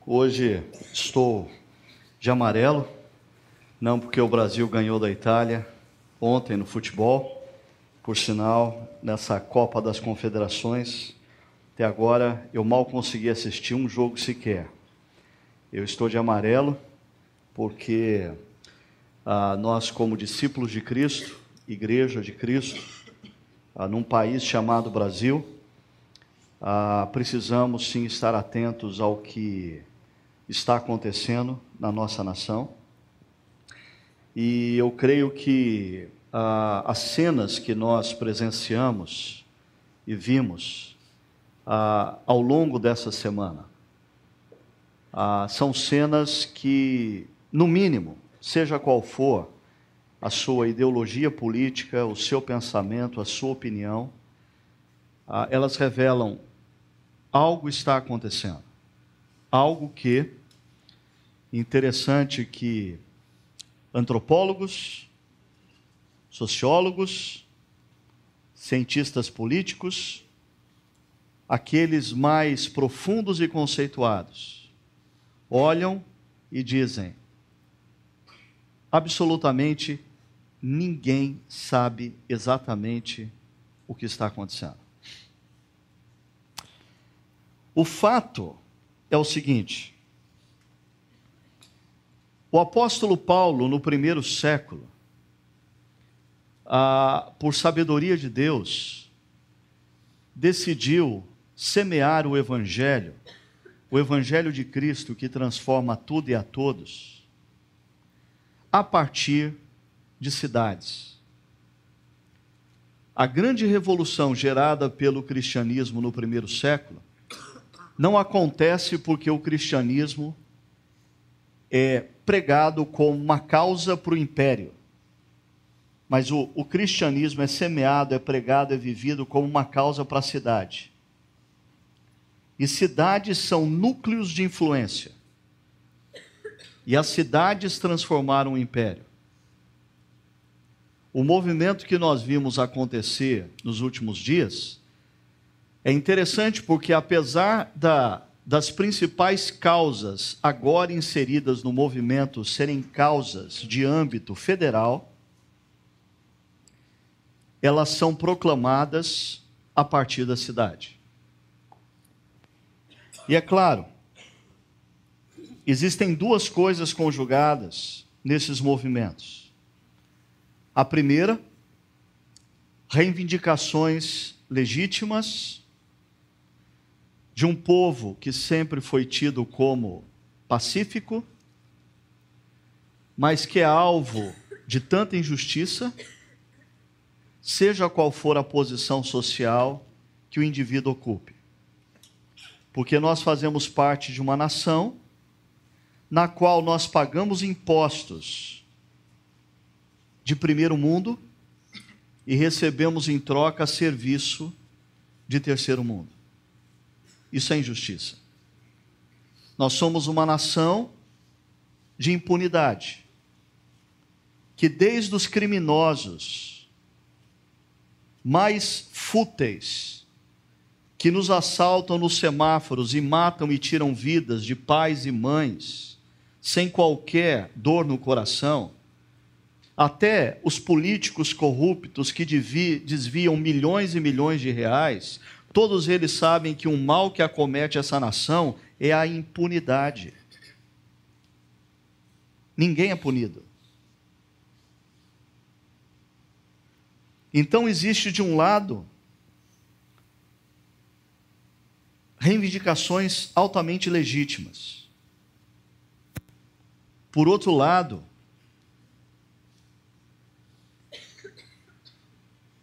Hoje estou de amarelo, não porque o Brasil ganhou da Itália ontem no futebol, por sinal, nessa Copa das Confederações, até agora eu mal consegui assistir um jogo sequer. Eu estou de amarelo porque nós, como discípulos de Cristo, Igreja de Cristo, num país chamado Brasil, precisamos sim estar atentos ao que está acontecendo na nossa nação. E eu creio que as cenas que nós presenciamos e vimos ao longo dessa semana são cenas que, no mínimo, seja qual for a sua ideologia política, o seu pensamento, a sua opinião, elas revelam algo está acontecendo. Algo que, interessante que antropólogos, sociólogos, cientistas políticos, aqueles mais profundos e conceituados, olham e dizem: absolutamente ninguém sabe exatamente o que está acontecendo. O fato é o seguinte: o apóstolo Paulo, no primeiro século, por sabedoria de Deus, decidiu semear o Evangelho de Cristo que transforma tudo e a todos, a partir de cidades. A grande revolução gerada pelo cristianismo no primeiro século não acontece porque o cristianismo é pregado como uma causa para o império. Mas o cristianismo é semeado, é pregado, é vivido como uma causa para a cidade. E cidades são núcleos de influência. E as cidades transformaram o império. O movimento que nós vimos acontecer nos últimos dias é interessante porque, apesar das principais causas agora inseridas no movimento serem causas de âmbito federal, elas são proclamadas a partir da cidade. E é claro, existem duas coisas conjugadas nesses movimentos. A primeira, reivindicações legítimas de um povo que sempre foi tido como pacífico, mas que é alvo de tanta injustiça, seja qual for a posição social que o indivíduo ocupe. Porque nós fazemos parte de uma nação na qual nós pagamos impostos de primeiro mundo e recebemos em troca serviço de terceiro mundo. Isso é injustiça. Nós somos uma nação de impunidade, que desde os criminosos mais fúteis, que nos assaltam nos semáforos e matam e tiram vidas de pais e mães, sem qualquer dor no coração, até os políticos corruptos que desviam milhões e milhões de reais, todos eles sabem que o mal que acomete essa nação é a impunidade. Ninguém é punido. Então existe de um lado reivindicações altamente legítimas. Por outro lado,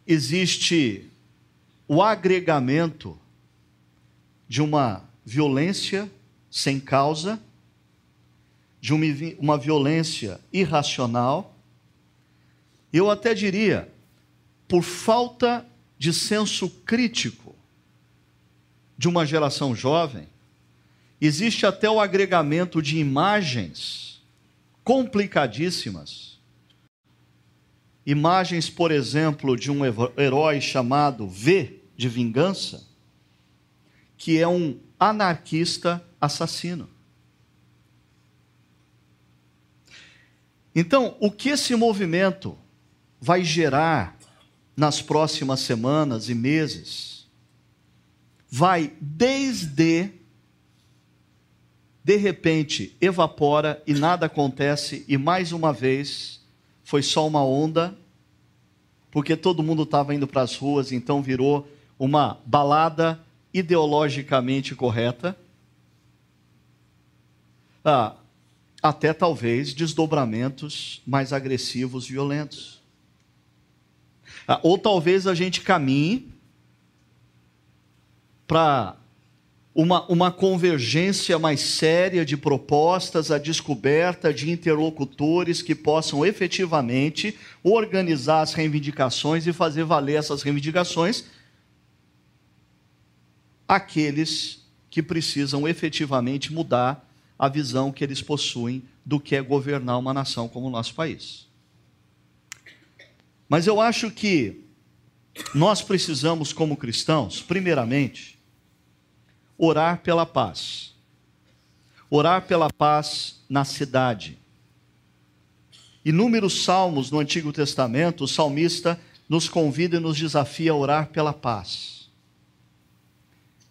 existe o agregamento de uma violência sem causa, de uma violência irracional, eu até diria, por falta de senso crítico de uma geração jovem, existe até o agregamento de imagens complicadíssimas. Imagens, por exemplo, de um herói chamado V de Vingança, que é um anarquista assassino. Então, o que esse movimento vai gerar nas próximas semanas e meses, vai de repente, evapora e nada acontece, e mais uma vez, foi só uma onda, porque todo mundo estava indo para as ruas, então virou uma balada ideologicamente correta, até talvez desdobramentos mais agressivos, violentos. Ou talvez a gente caminhe para uma convergência mais séria de propostas, a descoberta de interlocutores que possam efetivamente organizar as reivindicações e fazer valer essas reivindicações àqueles que precisam efetivamente mudar a visão que eles possuem do que é governar uma nação como o nosso país. Mas eu acho que nós precisamos, como cristãos, primeiramente, orar pela paz. Orar pela paz na cidade. Inúmeros salmos no Antigo Testamento, o salmista nos convida e nos desafia a orar pela paz.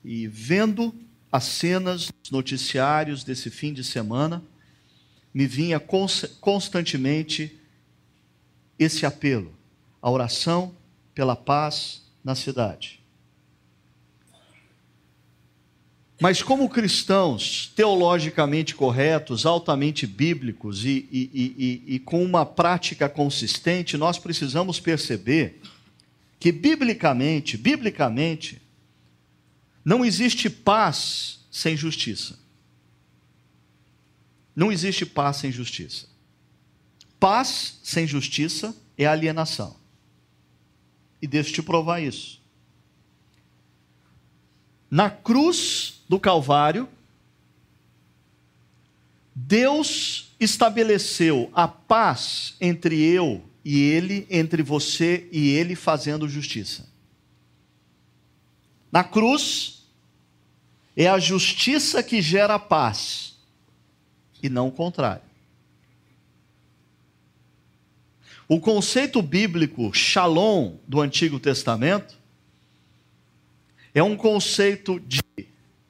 E vendo as cenas, os noticiários desse fim de semana, me vinha constantemente esse apelo, a oração pela paz na cidade. Mas como cristãos teologicamente corretos, altamente bíblicos e com uma prática consistente, nós precisamos perceber que biblicamente, não existe paz sem justiça. Não existe paz sem justiça. Paz sem justiça é alienação. E deixa eu te provar isso. Na cruz do Calvário, Deus estabeleceu a paz entre eu e ele, entre você e ele, fazendo justiça. Na cruz, é a justiça que gera a paz, e não o contrário. O conceito bíblico shalom do Antigo Testamento é um conceito de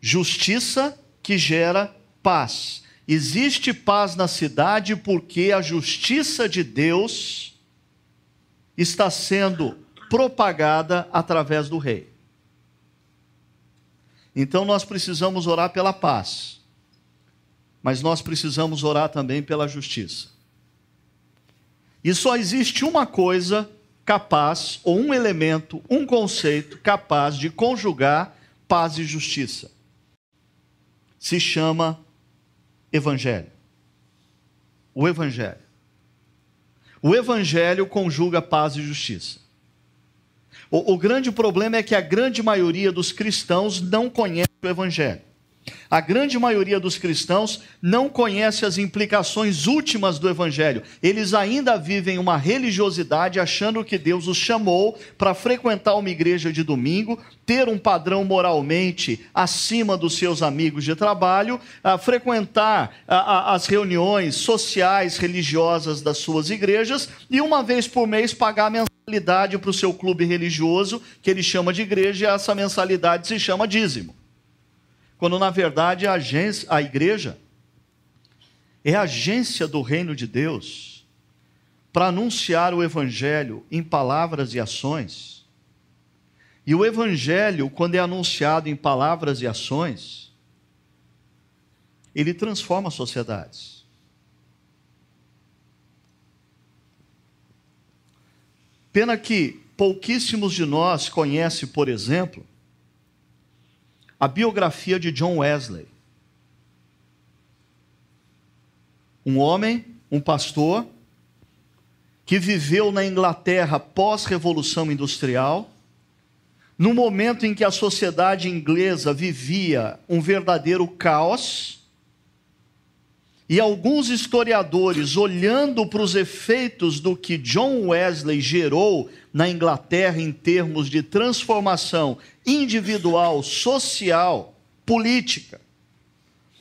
justiça que gera paz. Existe paz na cidade porque a justiça de Deus está sendo propagada através do rei. Então nós precisamos orar pela paz, mas nós precisamos orar também pela justiça. E só existe uma coisa capaz, ou um elemento, um conceito capaz de conjugar paz e justiça. Se chama Evangelho. O Evangelho. O Evangelho conjuga paz e justiça. O grande problema é que a grande maioria dos cristãos não conhece o Evangelho. A grande maioria dos cristãos não conhece as implicações últimas do Evangelho. Eles ainda vivem uma religiosidade achando que Deus os chamou para frequentar uma igreja de domingo, ter um padrão moralmente acima dos seus amigos de trabalho, frequentar as reuniões sociais, religiosas das suas igrejas e uma vez por mês pagar a mensalidade para o seu clube religioso, que ele chama de igreja, e essa mensalidade se chama dízimo. Quando, na verdade, a igreja é a agência do reino de Deus para anunciar o Evangelho em palavras e ações. E o Evangelho, quando é anunciado em palavras e ações, ele transforma sociedades. Pena que pouquíssimos de nós conhecem, por exemplo, a biografia de John Wesley. Um homem, um pastor, que viveu na Inglaterra pós-revolução industrial, no momento em que a sociedade inglesa vivia um verdadeiro caos, e alguns historiadores, olhando para os efeitos do que John Wesley gerou na Inglaterra em termos de transformação individual, social, política,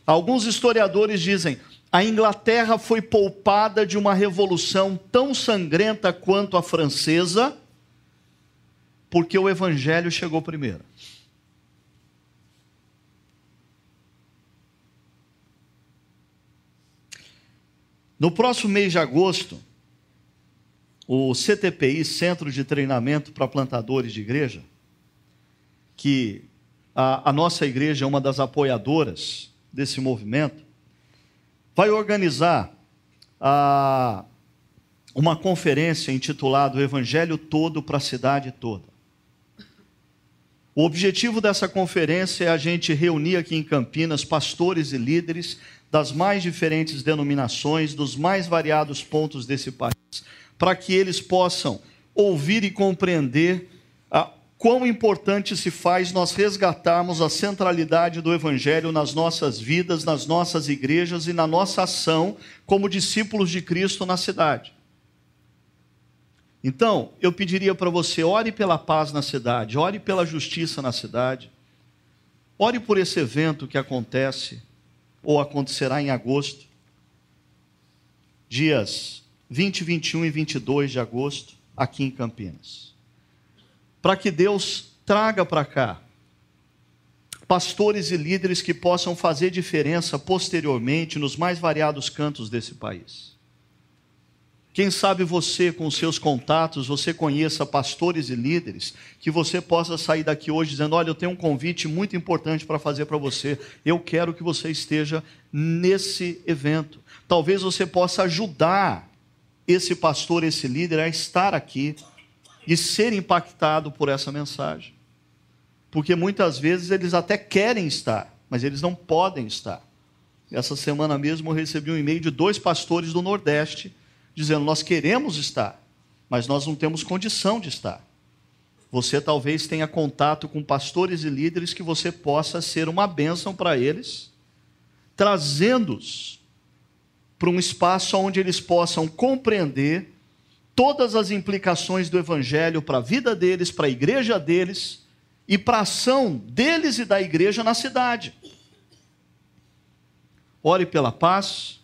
Alguns historiadores dizem: a Inglaterra foi poupada de uma revolução tão sangrenta quanto a francesa, porque o evangelho chegou primeiro. No próximo mês de agosto, o CTPI, Centro de Treinamento para Plantadores de Igreja, que a nossa igreja é uma das apoiadoras desse movimento, vai organizar uma conferência intitulada O Evangelho Todo para a Cidade Toda. O objetivo dessa conferência é a gente reunir aqui em Campinas pastores e líderes das mais diferentes denominações, dos mais variados pontos desse país, para que eles possam ouvir e compreender quão importante se faz nós resgatarmos a centralidade do Evangelho nas nossas vidas, nas nossas igrejas e na nossa ação como discípulos de Cristo na cidade. Então, eu pediria para você, ore pela paz na cidade, ore pela justiça na cidade, ore por esse evento que acontece, ou acontecerá em agosto, dias 20, 21 e 22 de agosto, aqui em Campinas. Para que Deus traga para cá pastores e líderes que possam fazer diferença posteriormente nos mais variados cantos desse país. Quem sabe você, com seus contatos, você conheça pastores e líderes, que você possa sair daqui hoje dizendo: olha, eu tenho um convite muito importante para fazer para você, eu quero que você esteja nesse evento. Talvez você possa ajudar esse pastor, esse líder a estar aqui e ser impactado por essa mensagem. Porque muitas vezes eles até querem estar, mas eles não podem estar. Essa semana mesmo eu recebi um e-mail de 2 pastores do Nordeste, dizendo: nós queremos estar, mas nós não temos condição de estar. Você talvez tenha contato com pastores e líderes que você possa ser uma bênção para eles, trazendo-os para um espaço onde eles possam compreender todas as implicações do Evangelho para a vida deles, para a igreja deles e para a ação deles e da igreja na cidade. Ore pela paz,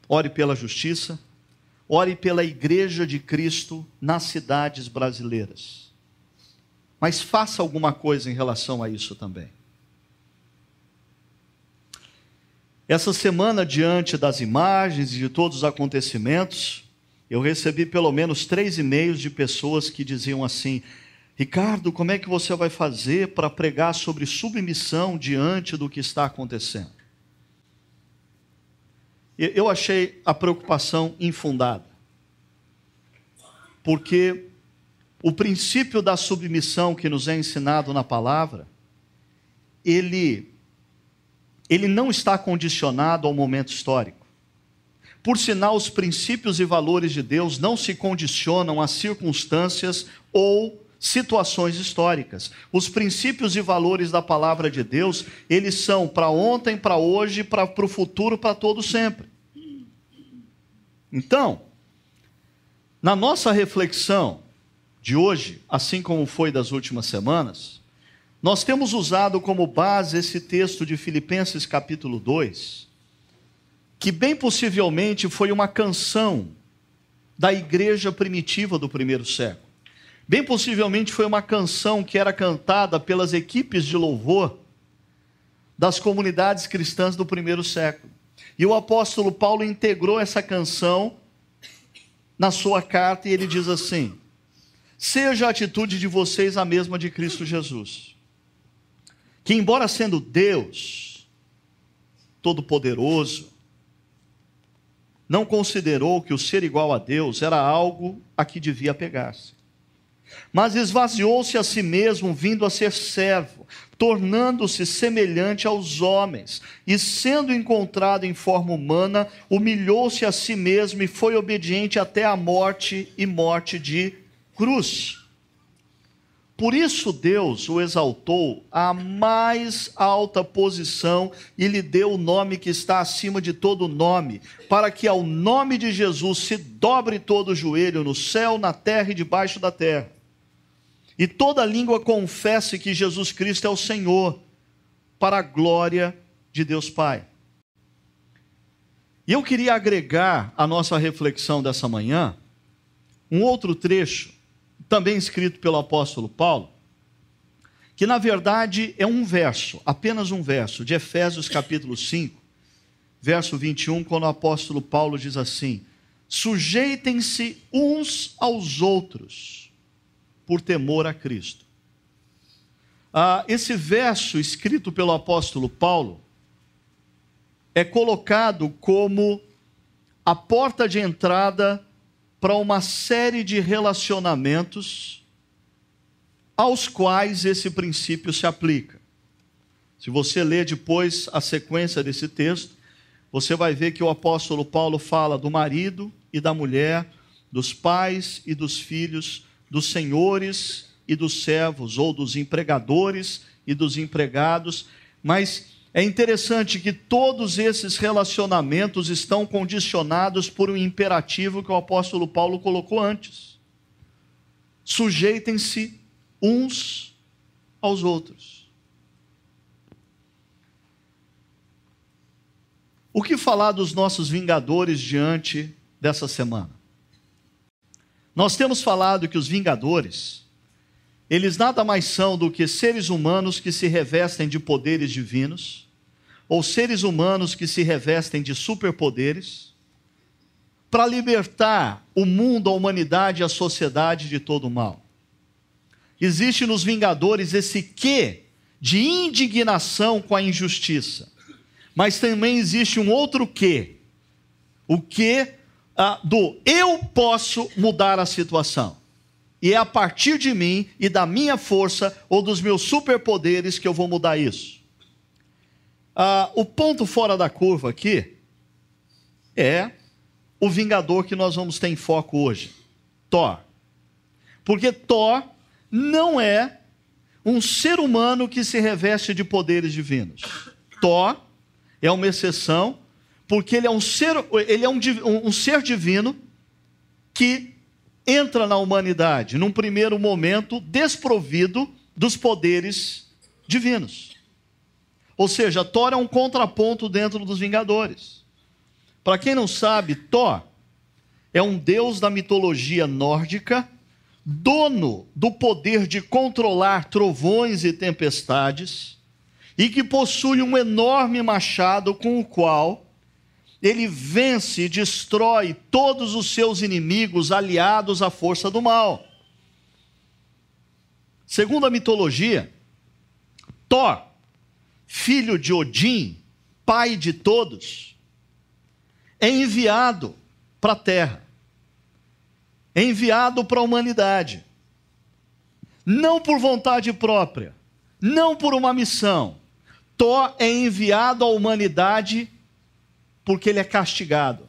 ore pela justiça, ore pela igreja de Cristo nas cidades brasileiras. Mas faça alguma coisa em relação a isso também. Essa semana, diante das imagens e de todos os acontecimentos, eu recebi pelo menos 3 e-mails de pessoas que diziam assim: Ricardo, como é que você vai fazer para pregar sobre submissão diante do que está acontecendo? Eu achei a preocupação infundada, porque o princípio da submissão que nos é ensinado na palavra, ele não está condicionado ao momento histórico. Por sinal, os princípios e valores de Deus não se condicionam a circunstâncias ou situações históricas. Os princípios e valores da palavra de Deus, eles são para ontem, para hoje, para o futuro, para todo sempre. Então, na nossa reflexão de hoje, assim como foi das últimas semanas, nós temos usado como base esse texto de Filipenses capítulo 2, que bem possivelmente foi uma canção da igreja primitiva do primeiro século. Bem possivelmente foi uma canção que era cantada pelas equipes de louvor das comunidades cristãs do primeiro século. E o apóstolo Paulo integrou essa canção na sua carta e ele diz assim: seja a atitude de vocês a mesma de Cristo Jesus, que embora sendo Deus Todo-Poderoso, não considerou que o ser igual a Deus era algo a que devia apegar-se, mas esvaziou-se a si mesmo, vindo a ser servo, tornando-se semelhante aos homens, e sendo encontrado em forma humana, humilhou-se a si mesmo e foi obediente até a morte e morte de cruz. Por isso Deus o exaltou à mais alta posição e lhe deu o nome que está acima de todo nome, para que ao nome de Jesus se dobre todo o joelho no céu, na terra e debaixo da terra, e toda língua confesse que Jesus Cristo é o Senhor, para a glória de Deus Pai. E eu queria agregar à nossa reflexão dessa manhã um outro trecho, também escrito pelo apóstolo Paulo, que na verdade é um verso, apenas um verso, de Efésios capítulo 5, verso 21, quando o apóstolo Paulo diz assim: sujeitem-se uns aos outros, por temor a Cristo. Esse verso escrito pelo apóstolo Paulo é colocado como a porta de entrada para uma série de relacionamentos aos quais esse princípio se aplica. Se você ler depois a sequência desse texto, você vai ver que o apóstolo Paulo fala do marido e da mulher, dos pais e dos filhos, dos senhores e dos servos, ou dos empregadores e dos empregados. Mas é interessante que todos esses relacionamentos estão condicionados por um imperativo que o apóstolo Paulo colocou antes: sujeitem-se uns aos outros. O que falar dos nossos vingadores diante dessa semana? Nós temos falado que os vingadores, eles nada mais são do que seres humanos que se revestem de poderes divinos, ou seres humanos que se revestem de superpoderes, para libertar o mundo, a humanidade e a sociedade de todo o mal. Existe nos vingadores esse quê de indignação com a injustiça, mas também existe um outro quê, o quê do eu posso mudar a situação. E é a partir de mim e da minha força ou dos meus superpoderes que eu vou mudar isso. O ponto fora da curva aqui é o vingador que nós vamos ter em foco hoje, Thor. Porque Thor não é um ser humano que se reveste de poderes divinos. Thor é uma exceção, porque ele é um ser divino que entra na humanidade, num primeiro momento, desprovido dos poderes divinos. Ou seja, Thor é um contraponto dentro dos Vingadores. Para quem não sabe, Thor é um deus da mitologia nórdica, dono do poder de controlar trovões e tempestades, e que possui um enorme machado com o qual ele vence e destrói todos os seus inimigos aliados à força do mal. Segundo a mitologia, Thor, filho de Odin, pai de todos, é enviado para a terra, é enviado para a humanidade, não por vontade própria, não por uma missão. Thor é enviado à humanidade porque ele é castigado.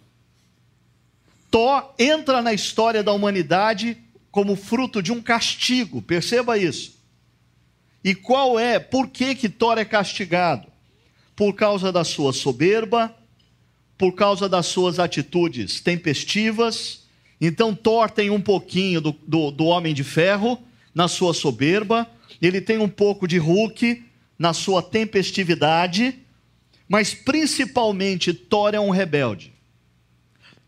Thor entra na história da humanidade como fruto de um castigo, perceba isso. E por que Thor é castigado? Por causa da sua soberba, por causa das suas atitudes tempestivas. Então Thor tem um pouquinho do Homem de Ferro na sua soberba, ele tem um pouco de Hulk na sua tempestividade, mas principalmente Thor é um rebelde.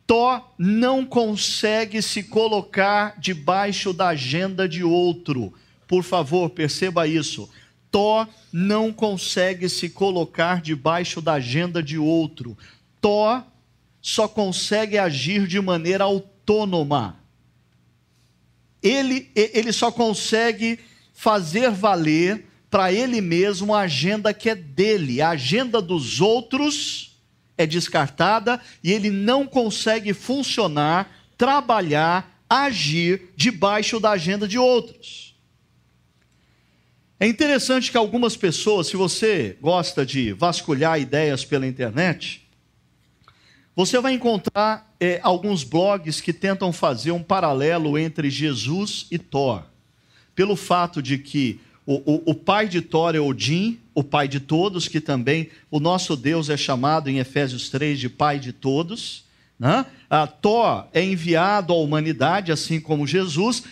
Thor não consegue se colocar debaixo da agenda de outro. Por favor, perceba isso. Thor não consegue se colocar debaixo da agenda de outro. Thor só consegue agir de maneira autônoma. Ele só consegue fazer valer para ele mesmo a agenda que é dele. A agenda dos outros é descartada e ele não consegue funcionar, trabalhar, agir debaixo da agenda de outros. É interessante que algumas pessoas, se você gosta de vasculhar ideias pela internet, você vai encontrar alguns blogs que tentam fazer um paralelo entre Jesus e Thor, pelo fato de que o pai de Thor é Odin, o pai de todos, que também o nosso Deus é chamado em Efésios 3 de pai de todos, né? Thor é enviado à humanidade, assim como Jesus,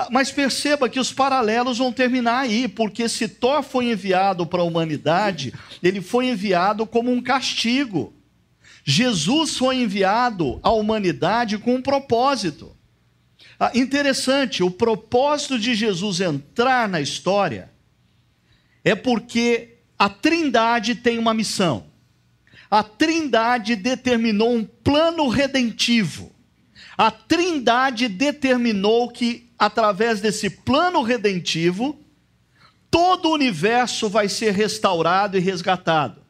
mas perceba que os paralelos vão terminar aí, porque se Thor foi enviado para a humanidade, ele foi enviado como um castigo. Jesus foi enviado à humanidade com um propósito. Interessante, o propósito de Jesus entrar na história é porque a Trindade tem uma missão. A Trindade determinou um plano redentivo. A Trindade determinou que, através desse plano redentivo, todo o universo vai ser restaurado e resgatado.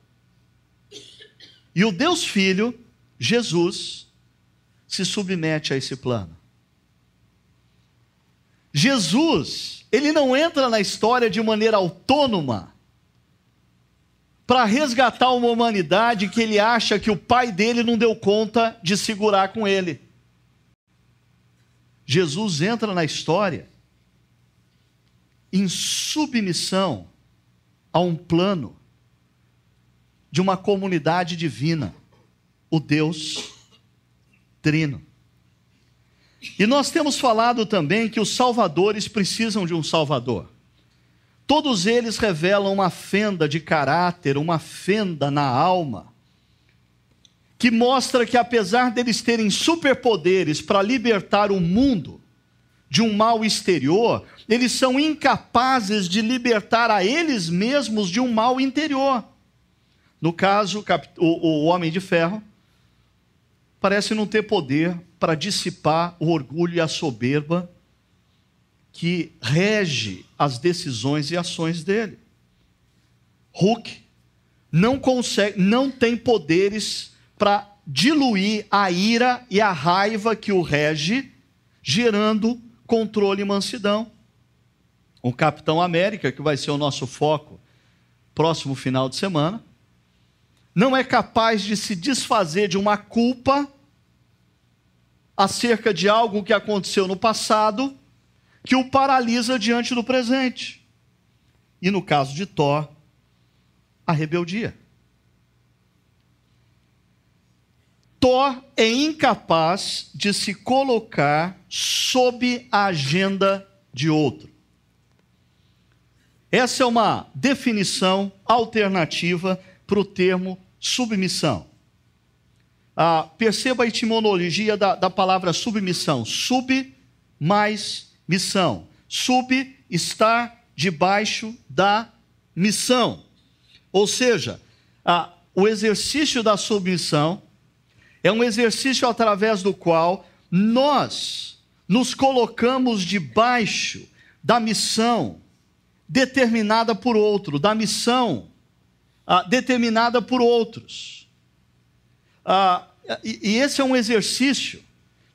E o Deus Filho, Jesus, se submete a esse plano. Jesus, ele não entra na história de maneira autônoma para resgatar uma humanidade que ele acha que o pai dele não deu conta de segurar com ele. Jesus entra na história em submissão a um plano de uma comunidade divina, o Deus Trino. E nós temos falado também que os salvadores precisam de um salvador. Todos eles revelam uma fenda de caráter, uma fenda na alma, que mostra que apesar deles terem superpoderes para libertar o mundo de um mal exterior, eles são incapazes de libertar a eles mesmos de um mal interior. No caso, o Homem de Ferro parece não ter poder para dissipar o orgulho e a soberba que rege as decisões e ações dele. Hulk não tem poderes para diluir a ira e a raiva que o rege, gerando controle e mansidão. O Capitão América, que vai ser o nosso foco próximo final de semana, não é capaz de se desfazer de uma culpa acerca de algo que aconteceu no passado, que o paralisa diante do presente. E no caso de Thor, a rebeldia. Thor é incapaz de se colocar sob a agenda de outro. Essa é uma definição alternativa para o termo submissão. Perceba a etimologia da palavra submissão. Sub mais missão. Sub, estar debaixo da missão. Ou seja, o exercício da submissão é um exercício através do qual nós nos colocamos debaixo da missão determinada por outro, da missão determinada por outros. E esse é um exercício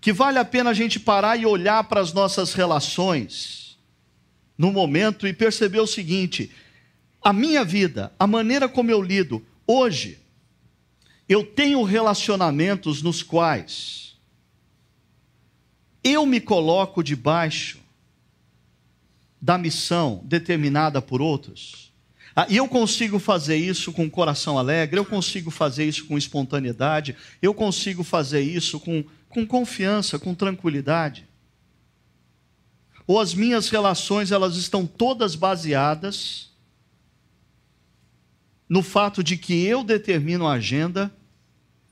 que vale a pena a gente parar e olhar para as nossas relações no momento e perceber o seguinte: a minha vida, a maneira como eu lido hoje, eu tenho relacionamentos nos quais eu me coloco debaixo da missão determinada por outros. E eu consigo fazer isso com coração alegre, eu consigo fazer isso com espontaneidade, eu consigo fazer isso com confiança, com tranquilidade. Ou as minhas relações, elas estão todas baseadas no fato de que eu determino a agenda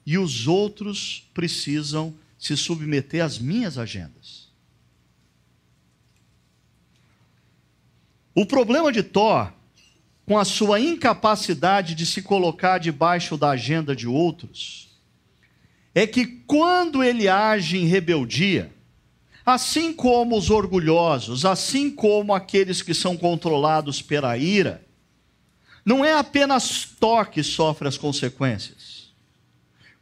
e os outros precisam se submeter às minhas agendas. O problema de Thor, com a sua incapacidade de se colocar debaixo da agenda de outros, é que quando ele age em rebeldia, assim como os orgulhosos, assim como aqueles que são controlados pela ira, não é apenas Thor que sofre as consequências.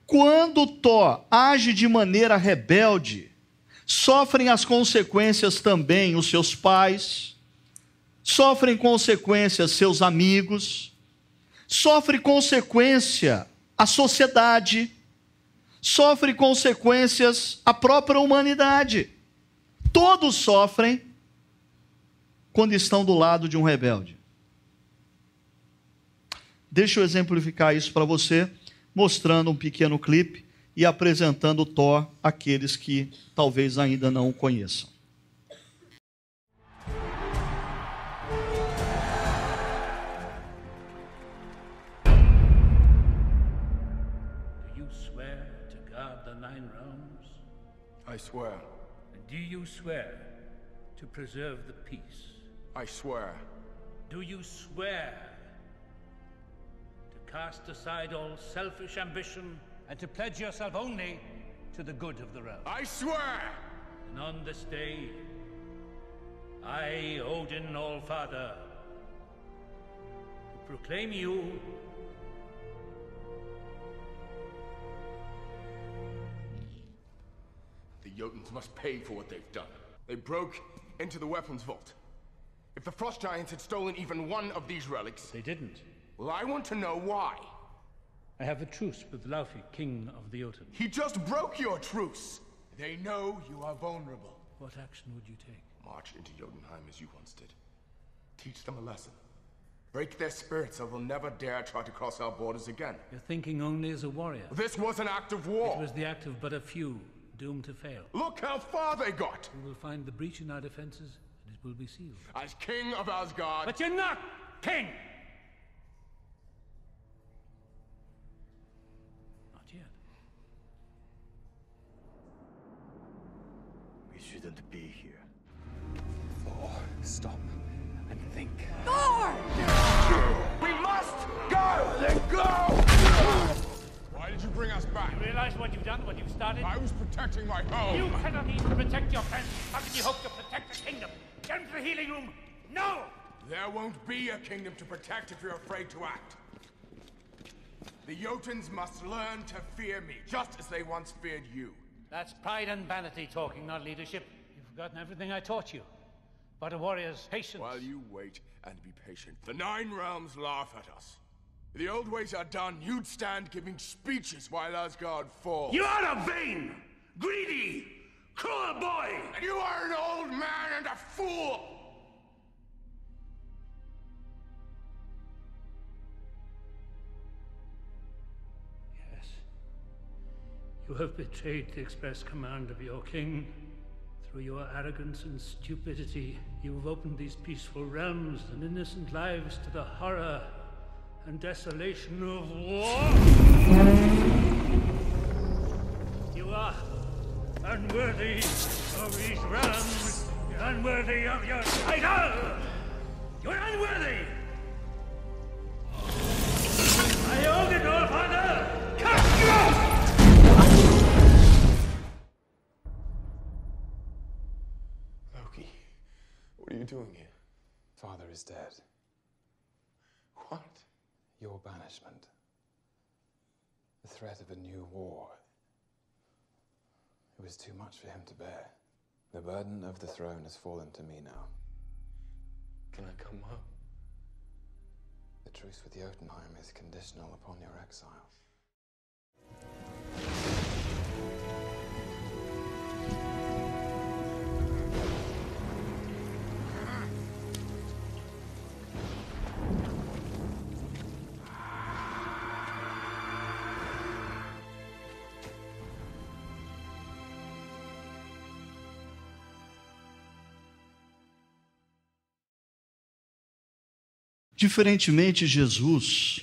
Quando Thor age de maneira rebelde, sofrem as consequências também os seus pais, sofrem consequências seus amigos, sofre consequência a sociedade, sofre consequências a própria humanidade. Todos sofrem quando estão do lado de um rebelde. Deixa eu exemplificar isso para você, mostrando um pequeno clipe e apresentando Thor àqueles que talvez ainda não o conheçam. Do you you swear to guard the Nine Realms? I swear. And do you swear to preserve the peace? I swear. Do you swear to cast aside all selfish ambition and to pledge yourself only to the good of the realm? I swear! And on this day, I, Odin Allfather, proclaim you the Jotuns must pay for what they've done. They broke into the weapons vault. If the Frost Giants had stolen even one of these relics... They didn't. Well, I want to know why. I have a truce with Laufey, king of the Jotun. He just broke your truce. They know you are vulnerable. What action would you take? March into Jotunheim as you once did. Teach them a lesson. Break their spirits so they'll never dare try to cross our borders again. You're thinking only as a warrior. This was an act of war. It was the act of but a few, doomed to fail. Look how far they got! We will find the breach in our defenses, and it will be sealed. As king of Asgard... But you're not king! Not yet. We shouldn't be here. Thor, stop and think. Thor! We must go! Then go! Why did you bring us back? You realize what you've done, what you've started? I was protecting my home. You cannot even protect your friends. How can you hope to protect the kingdom? Get into the healing room! No! There won't be a kingdom to protect if you're afraid to act. The Jotuns must learn to fear me, just as they once feared you. That's pride and vanity talking, not leadership. You've forgotten everything I taught you. But a warrior's patience. While you wait and be patient, the Nine Realms laugh at us. The old ways are done. You'd stand giving speeches while Asgard falls. You are a vain, greedy, cruel boy! And you are an old man and a fool! Yes. You have betrayed the express command of your king. Through your arrogance and stupidity, you have opened these peaceful realms and innocent lives to the horror and desolation of war. You are unworthy of these realms. You're unworthy of your title. You're unworthy. I own it all, Father. Cut you off! Loki, what are you doing here? Father is dead. What? Your banishment. The threat of a new war. It was too much for him to bear. The burden of the throne has fallen to me now. Can I come home? The truce with Jotunheim is conditional upon your exile. Diferentemente, Jesus,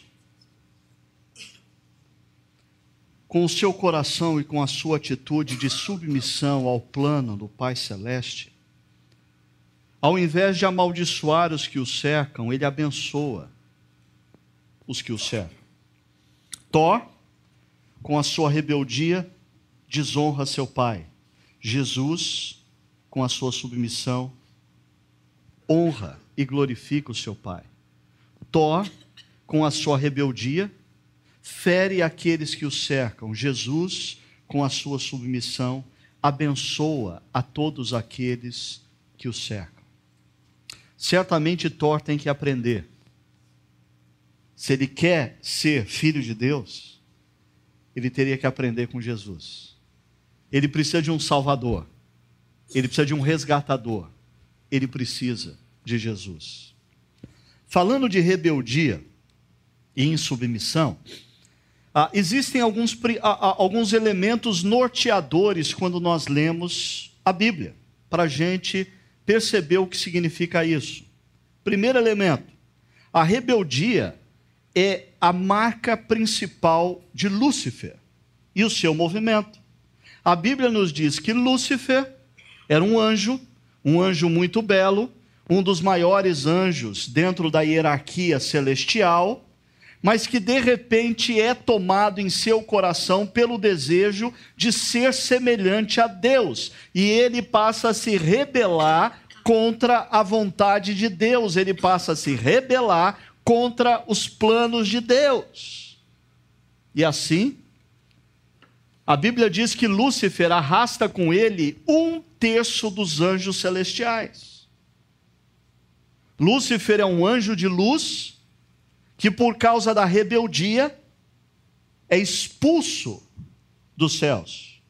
com o seu coração e com a sua atitude de submissão ao plano do Pai Celeste, ao invés de amaldiçoar os que o cercam, ele abençoa os que o cercam. Thor, com a sua rebeldia, desonra seu pai. Jesus, com a sua submissão, honra e glorifica o seu pai. Thor, com a sua rebeldia, fere aqueles que o cercam. Jesus, com a sua submissão, abençoa a todos aqueles que o cercam. Certamente Thor tem que aprender. Se ele quer ser filho de Deus, ele teria que aprender com Jesus. Ele precisa de um salvador. Ele precisa de um resgatador. Ele precisa de Jesus. Falando de rebeldia e insubmissão, existem alguns elementos norteadores quando nós lemos a Bíblia, para a gente perceber o que significa isso. Primeiro elemento, a rebeldia é a marca principal de Lúcifer. e o seu movimento. A Bíblia nos diz que Lúcifer era um anjo muito belo, um dos maiores anjos dentro da hierarquia celestial, mas que de repente é tomado em seu coração pelo desejo de ser semelhante a Deus, e ele passa a se rebelar contra a vontade de Deus, ele passa a se rebelar contra os planos de Deus. E assim, a Bíblia diz que Lúcifer arrasta com ele 1/3 dos anjos celestiais. Lúcifer é um anjo de luz que, por causa da rebeldia, é expulso dos céus.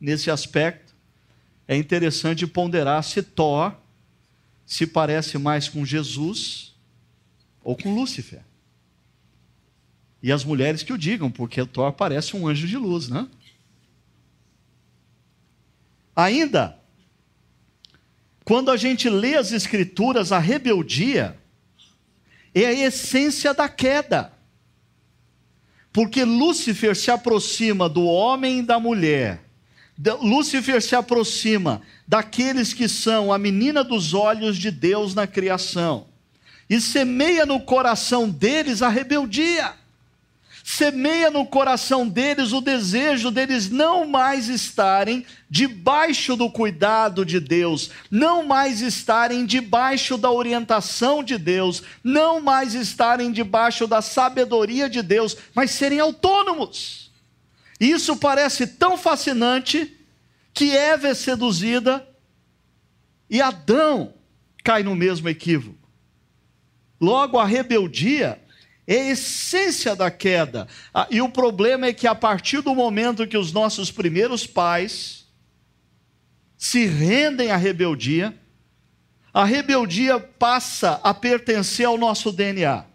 Nesse aspecto, é interessante ponderar se Thor se parece mais com Jesus ou com Lúcifer. E as mulheres que o digam, porque o Thor parece um anjo de luz, né? Ainda, quando a gente lê as Escrituras, a rebeldia é a essência da queda. Porque Lúcifer se aproxima do homem e da mulher. Lúcifer se aproxima daqueles que são a menina dos olhos de Deus na criação. E semeia no coração deles a rebeldia. Semeia no coração deles o desejo deles não mais estarem debaixo do cuidado de Deus, não mais estarem debaixo da orientação de Deus, não mais estarem debaixo da sabedoria de Deus, mas serem autônomos. Isso parece tão fascinante que Eva é seduzida e Adão cai no mesmo equívoco. Logo, a rebeldia é a essência da queda. E o problema é que a partir do momento que os nossos primeiros pais se rendem à rebeldia, a rebeldia passa a pertencer ao nosso DNA.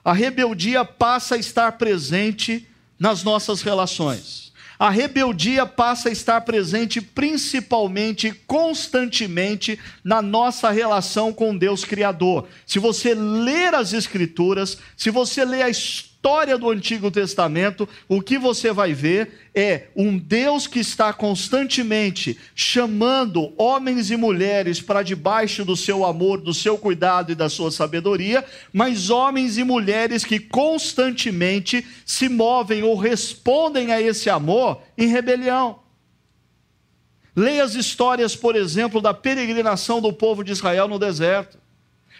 A rebeldia passa a estar presente nas nossas relações. A rebeldia passa a estar presente principalmente, constantemente, na nossa relação com Deus Criador. Se você ler as Escrituras, se você ler a história do Antigo Testamento, o que você vai ver é um Deus que está constantemente chamando homens e mulheres para debaixo do seu amor, do seu cuidado e da sua sabedoria, mas homens e mulheres que constantemente se movem ou respondem a esse amor em rebelião. Leia as histórias, por exemplo, da peregrinação do povo de Israel no deserto.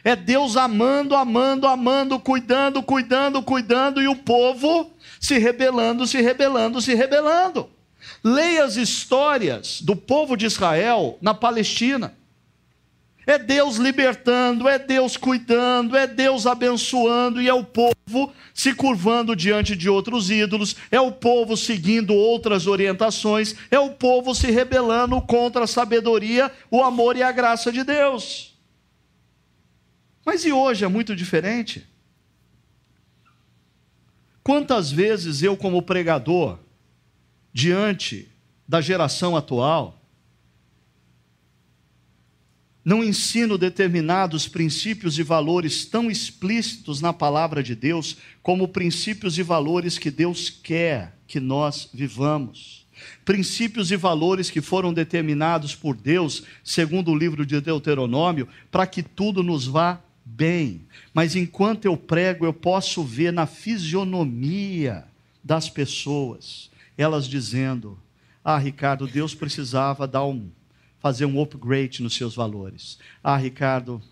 É Deus amando, amando, amando, cuidando, cuidando, cuidando, e o povo se rebelando, se rebelando, se rebelando. Leia as histórias do povo de Israel na Palestina. É Deus libertando, é Deus cuidando, é Deus abençoando, e é o povo se curvando diante de outros ídolos, é o povo seguindo outras orientações, é o povo se rebelando contra a sabedoria, o amor e a graça de Deus. Mas e hoje é muito diferente? Quantas vezes eu, como pregador, diante da geração atual, não ensino determinados princípios e valores tão explícitos na palavra de Deus, como princípios e valores que Deus quer que nós vivamos. Princípios e valores que foram determinados por Deus, segundo o livro de Deuteronômio, para que tudo nos vá bem. Mas enquanto eu prego, eu posso ver na fisionomia das pessoas, elas dizendo: ah, Ricardo, Deus precisava fazer um upgrade nos seus valores. Ah, Ricardo,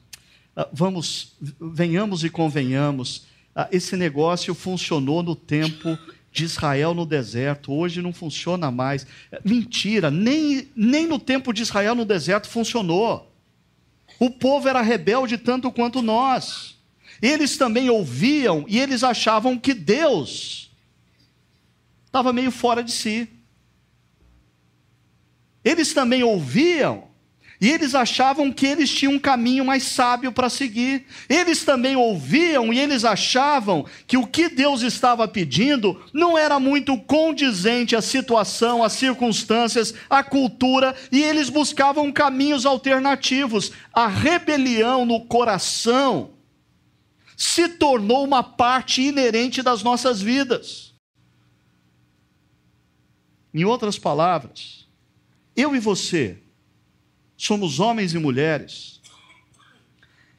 venhamos e convenhamos, esse negócio funcionou no tempo de Israel no deserto, hoje não funciona mais. Mentira, nem no tempo de Israel no deserto funcionou. O povo era rebelde tanto quanto nós. Eles também ouviam e eles achavam que Deus estava meio fora de si. Eles também ouviam e eles achavam que eles tinham um caminho mais sábio para seguir. Eles também ouviam e eles achavam que o que Deus estava pedindo não era muito condizente à situação, às circunstâncias, à cultura, e eles buscavam caminhos alternativos. A rebelião no coração se tornou uma parte inerente das nossas vidas. Em outras palavras, eu e você somos homens e mulheres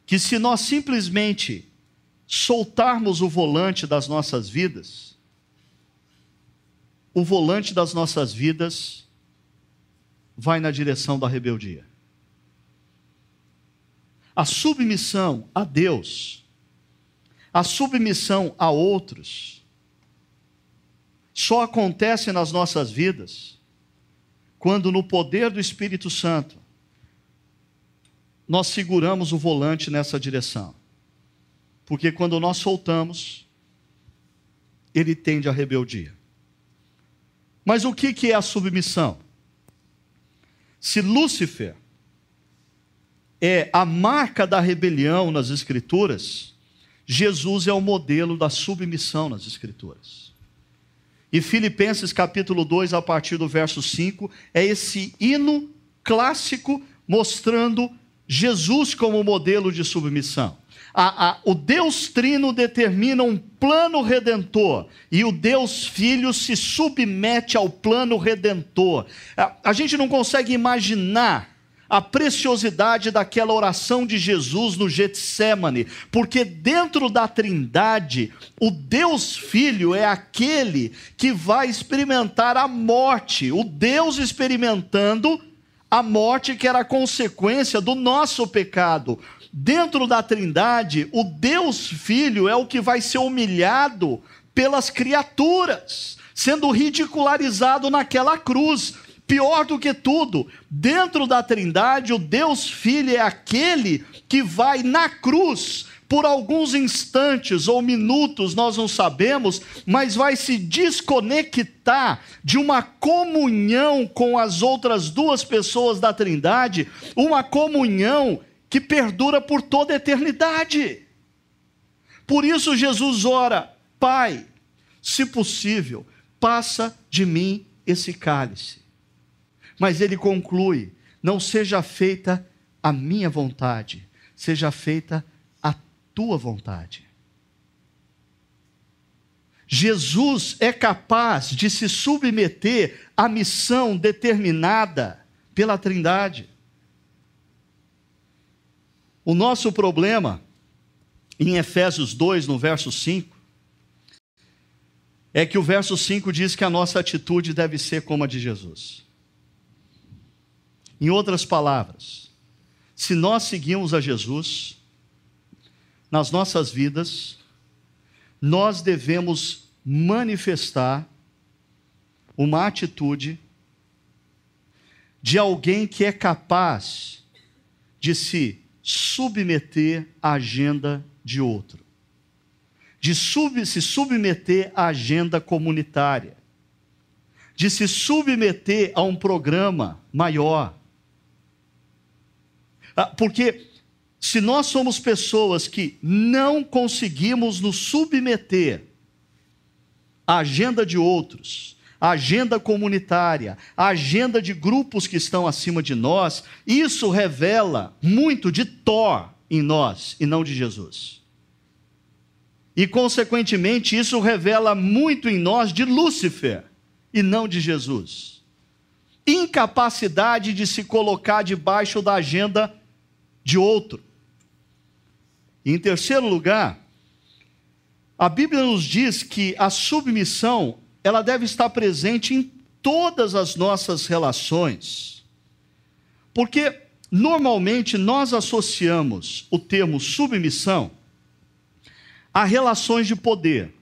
que, se nós simplesmente soltarmos o volante das nossas vidas, o volante das nossas vidas vai na direção da rebeldia. A submissão a Deus, a submissão a outros, só acontece nas nossas vidas quando, no poder do Espírito Santo, nós seguramos o volante nessa direção. Porque quando nós soltamos, ele tende à rebeldia. Mas o que é a submissão? Se Lúcifer é a marca da rebelião nas Escrituras, Jesus é o modelo da submissão nas Escrituras. E Filipenses capítulo 2, a partir do verso 5, é esse hino clássico mostrando Jesus como modelo de submissão. O Deus Trino determina um plano redentor e o Deus Filho se submete ao plano redentor. A gente não consegue imaginar a preciosidade daquela oração de Jesus no Getsêmani, porque dentro da Trindade, o Deus Filho é aquele que vai experimentar a morte, o Deus experimentando a morte que era consequência do nosso pecado. Dentro da Trindade, o Deus Filho é o que vai ser humilhado pelas criaturas, sendo ridicularizado naquela cruz. Pior do que tudo, dentro da Trindade, o Deus Filho é aquele que vai na cruz, por alguns instantes ou minutos, nós não sabemos, mas vai se desconectar de uma comunhão com as outras duas pessoas da Trindade, uma comunhão que perdura por toda a eternidade. Por isso Jesus ora: Pai, se possível, passa de mim esse cálice. Mas ele conclui: não seja feita a minha vontade, seja feita a tua vontade. Jesus é capaz de se submeter à missão determinada pela Trindade. O nosso problema, em Efésios 2, no verso 5, é que o verso 5 diz que a nossa atitude deve ser como a de Jesus. Em outras palavras, se nós seguimos a Jesus, nas nossas vidas, nós devemos manifestar uma atitude de alguém que é capaz de se submeter à agenda de outro, de se submeter à agenda comunitária, de se submeter a um programa maior. Porque se nós somos pessoas que não conseguimos nos submeter à agenda de outros, à agenda comunitária, à agenda de grupos que estão acima de nós, isso revela muito de Thor em nós e não de Jesus. E, consequentemente, isso revela muito em nós de Lúcifer e não de Jesus. Incapacidade de se colocar debaixo da agenda de outro. E, em terceiro lugar, a Bíblia nos diz que a submissão, ela deve estar presente em todas as nossas relações. Porque, normalmente, nós associamos o termo submissão a relações de poder.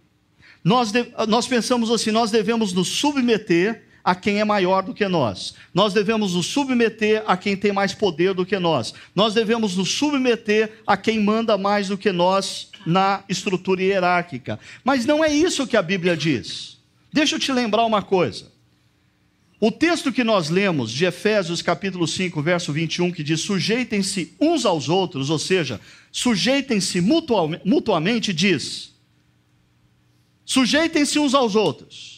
Nós pensamos assim: nós devemos nos submeter a quem é maior do que nós. Nós devemos nos submeter a quem tem mais poder do que nós. Nós devemos nos submeter a quem manda mais do que nós na estrutura hierárquica. Mas não é isso que a Bíblia diz. Deixa eu te lembrar uma coisa. O texto que nós lemos de Efésios capítulo 5, verso 21, que diz: sujeitem-se uns aos outros, ou seja, sujeitem-se mutuamente, diz: sujeitem-se uns aos outros.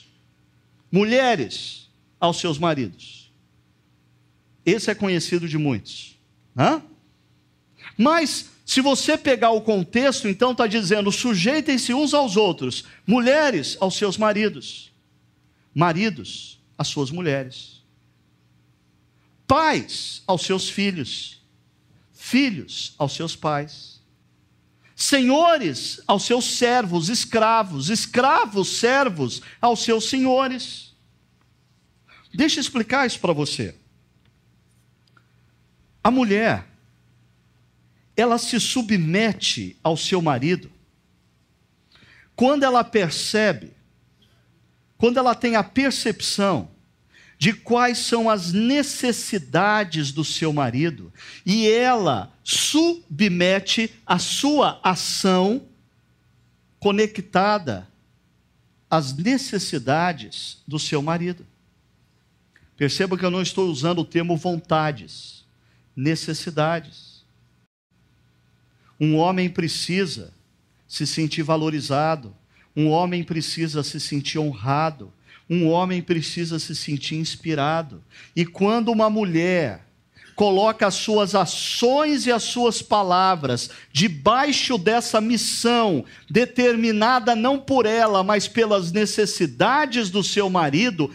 Mulheres aos seus maridos. Esse é conhecido de muitos. Mas, se você pegar o contexto, então está dizendo: sujeitem-se uns aos outros. Mulheres aos seus maridos. Maridos às suas mulheres. Pais aos seus filhos. Filhos aos seus pais. Senhores aos seus servos, escravos. Escravos, servos aos seus senhores. Deixa eu explicar isso para você. A mulher, ela se submete ao seu marido quando ela percebe, quando ela tem a percepção de quais são as necessidades do seu marido, e ela submete a sua ação conectada às necessidades do seu marido. Perceba que eu não estou usando o termo vontades, necessidades. Um homem precisa se sentir valorizado, um homem precisa se sentir honrado, um homem precisa se sentir inspirado. E quando uma mulher coloca as suas ações e as suas palavras debaixo dessa missão, determinada não por ela, mas pelas necessidades do seu marido,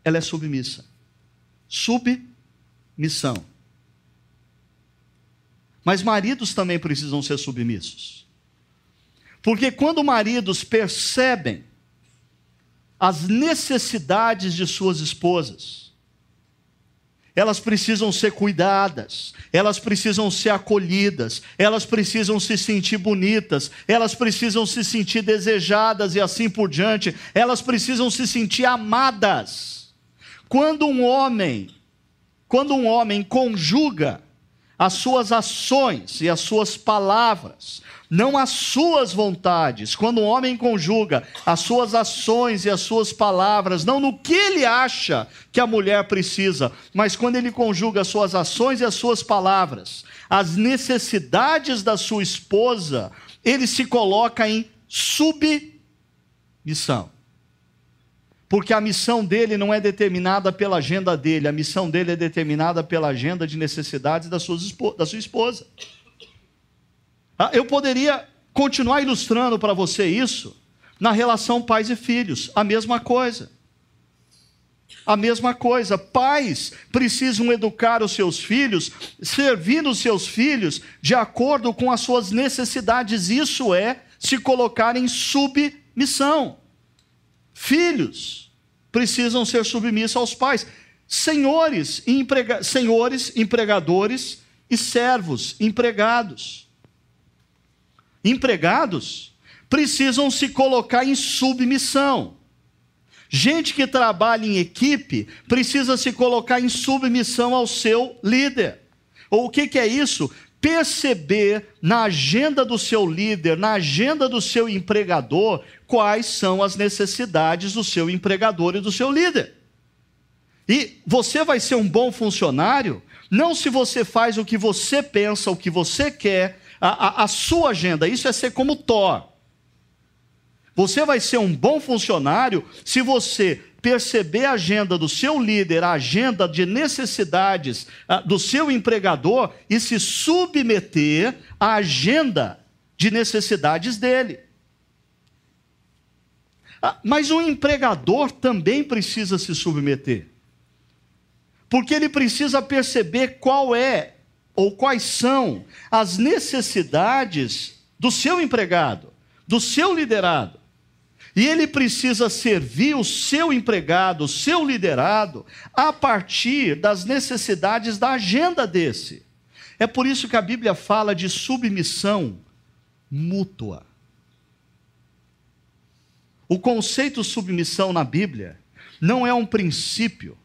ela é submissa. Submissão. Mas maridos também precisam ser submissos. Porque quando maridos percebem as necessidades de suas esposas, elas precisam ser cuidadas, elas precisam ser acolhidas, elas precisam se sentir bonitas, elas precisam se sentir desejadas e assim por diante, elas precisam se sentir amadas. Quando um homem conjuga as suas ações e as suas palavras, não as suas vontades, quando um homem conjuga as suas ações e as suas palavras, não no que ele acha que a mulher precisa, mas quando ele conjuga as suas ações e as suas palavras, as necessidades da sua esposa, ele se coloca em submissão. Porque a missão dele não é determinada pela agenda dele, a missão dele é determinada pela agenda de necessidades da sua esposa. Eu poderia continuar ilustrando para você isso na relação pais e filhos, a mesma coisa. A mesma coisa, pais precisam educar os seus filhos, servindo os seus filhos de acordo com as suas necessidades, isso é se colocar em submissão. Filhos precisam ser submissos aos pais. Senhores, empregadores e servos, empregados. Empregados precisam se colocar em submissão. Gente que trabalha em equipe precisa se colocar em submissão ao seu líder. Ou o que é isso? Perceber na agenda do seu líder, na agenda do seu empregador, quais são as necessidades do seu empregador e do seu líder. E você vai ser um bom funcionário, não se você faz o que você pensa, o que você quer, a sua agenda. Isso é ser como Thor. Você vai ser um bom funcionário se você perceber a agenda do seu líder, a agenda de necessidades do seu empregador e se submeter à agenda de necessidades dele. Mas o empregador também precisa se submeter, porque ele precisa perceber qual é ou quais são as necessidades do seu empregado, do seu liderado. E ele precisa servir o seu empregado, o seu liderado, a partir das necessidades da agenda desse. É por isso que a Bíblia fala de submissão mútua. O conceito submissão na Bíblia não é um princípio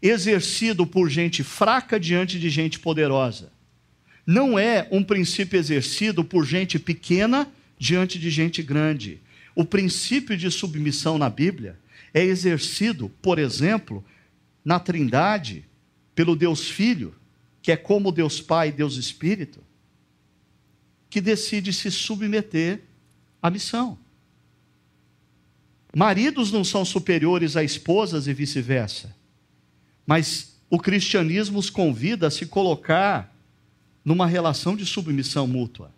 exercido por gente fraca diante de gente poderosa. Não é um princípio exercido por gente pequena diante de gente grande. O princípio de submissão na Bíblia é exercido, por exemplo, na Trindade, pelo Deus Filho, que é como Deus Pai e Deus Espírito, que decide se submeter à missão. Maridos não são superiores a esposas e vice-versa, mas o cristianismo os convida a se colocar numa relação de submissão mútua.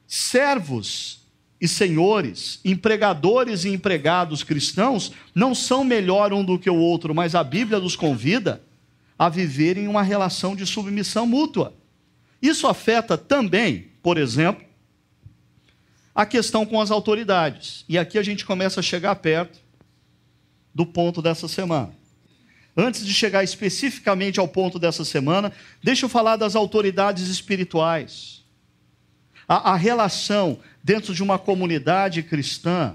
Servos e senhores, empregadores e empregados cristãos, não são melhor um do que o outro, mas a Bíblia nos convida a viver em uma relação de submissão mútua. Isso afeta também, por exemplo, a questão com as autoridades. E aqui a gente começa a chegar perto do ponto dessa semana. Antes de chegar especificamente ao ponto dessa semana, deixa eu falar das autoridades espirituais. A relação dentro de uma comunidade cristã,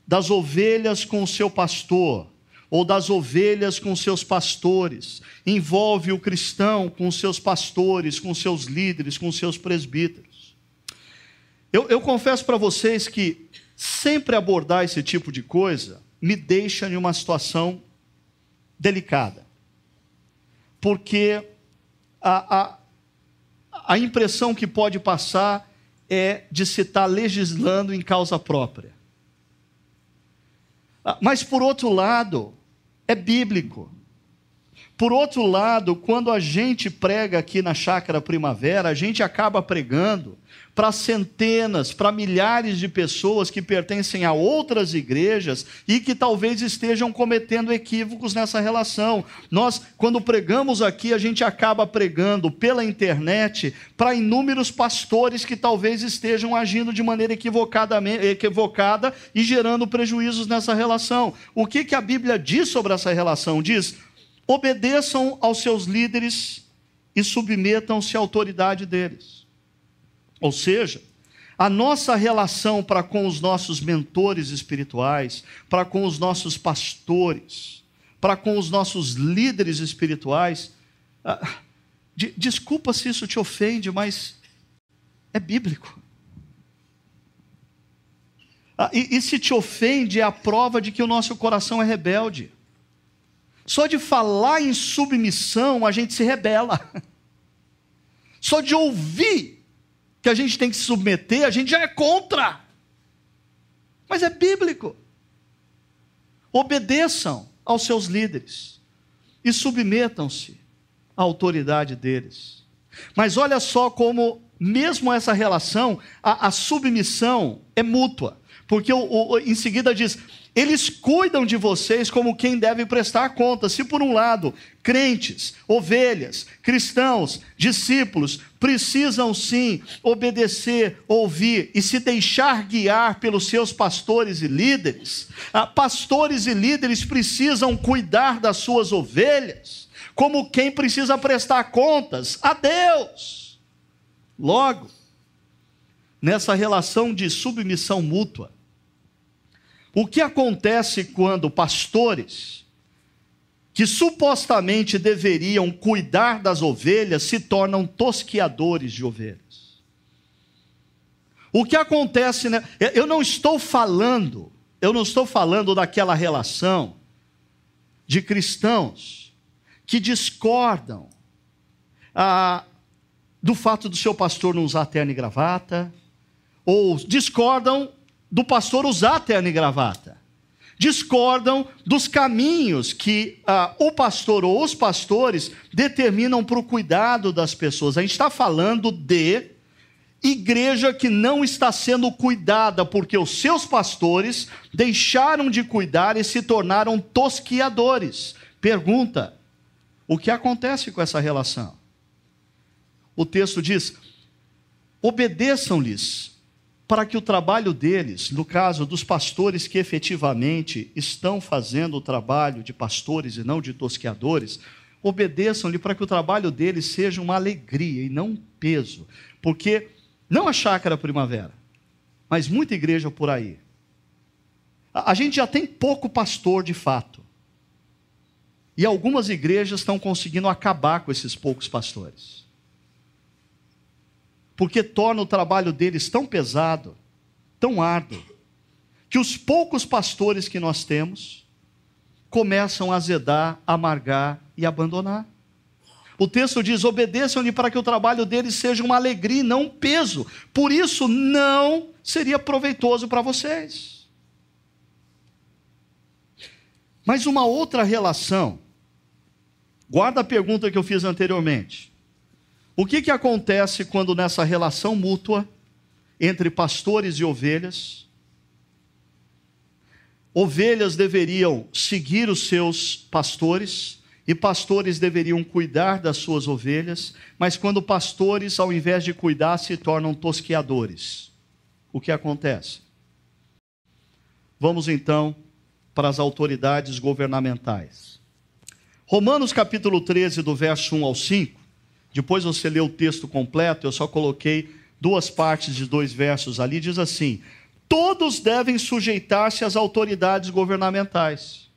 das ovelhas com o seu pastor, ou das ovelhas com seus pastores, envolve o cristão com seus pastores, com seus líderes, com seus presbíteros. Eu confesso para vocês que sempre abordar esse tipo de coisa me deixa em uma situação delicada, porque a impressão que pode passar é de se estar legislando em causa própria. Mas, por outro lado, é bíblico. Por outro lado, quando a gente prega aqui na Chácara Primavera, a gente acaba pregando para centenas, para milhares de pessoas que pertencem a outras igrejas e que talvez estejam cometendo equívocos nessa relação. Nós, quando pregamos aqui, a gente acaba pregando pela internet para inúmeros pastores que talvez estejam agindo de maneira equivocada e gerando prejuízos nessa relação. O que a Bíblia diz sobre essa relação? Diz: obedeçam aos seus líderes e submetam-se à autoridade deles. Ou seja, a nossa relação para com os nossos mentores espirituais, para com os nossos pastores, para com os nossos líderes espirituais, desculpa se isso te ofende, mas é bíblico. E se te ofende, é a prova de que o nosso coração é rebelde. Só de falar em submissão, a gente se rebela. Só de ouvir que a gente tem que se submeter, a gente já é contra. Mas é bíblico. Obedeçam aos seus líderes e submetam-se à autoridade deles. Mas olha só como, mesmo essa relação, a submissão é mútua. Porque em seguida diz: eles cuidam de vocês como quem deve prestar conta. Se por um lado, crentes, ovelhas, cristãos, discípulos, precisam sim obedecer, ouvir e se deixar guiar pelos seus pastores e líderes, pastores e líderes precisam cuidar das suas ovelhas como quem precisa prestar contas a Deus. Logo, nessa relação de submissão mútua, o que acontece quando pastores, que supostamente deveriam cuidar das ovelhas, se tornam tosqueadores de ovelhas? O que acontece, né? Eu não estou falando daquela relação de cristãos que discordam do fato do seu pastor não usar terno e gravata, ou discordam do pastor usar terno e gravata. Discordam dos caminhos que o pastor ou os pastores determinam para o cuidado das pessoas. A gente está falando de igreja que não está sendo cuidada porque os seus pastores deixaram de cuidar e se tornaram tosqueadores. Pergunta: o que acontece com essa relação? O texto diz: obedeçam-lhes, para que o trabalho deles, no caso dos pastores que efetivamente estão fazendo o trabalho de pastores e não de tosqueadores, obedeçam-lhe para que o trabalho deles seja uma alegria e não um peso. Porque não a Chácara Primavera, mas muita igreja por aí, a gente já tem pouco pastor de fato. E algumas igrejas estão conseguindo acabar com esses poucos pastores, porque torna o trabalho deles tão pesado, tão árduo, que os poucos pastores que nós temos começam a azedar, amargar e abandonar. O texto diz: obedeçam-lhe para que o trabalho deles seja uma alegria e não um peso. Por isso não seria proveitoso para vocês. Mas uma outra relação, guarda a pergunta que eu fiz anteriormente. O que acontece quando nessa relação mútua entre pastores e ovelhas. Ovelhas deveriam seguir os seus pastores, e pastores deveriam cuidar das suas ovelhas, mas quando pastores, ao invés de cuidar, se tornam tosqueadores, o que acontece? Vamos então para as autoridades governamentais. Romanos capítulo 13, do verso 1 ao 5, depois você lê o texto completo, eu só coloquei 2 partes de 2 versos ali, diz assim: todos devem sujeitar-se às autoridades governamentais.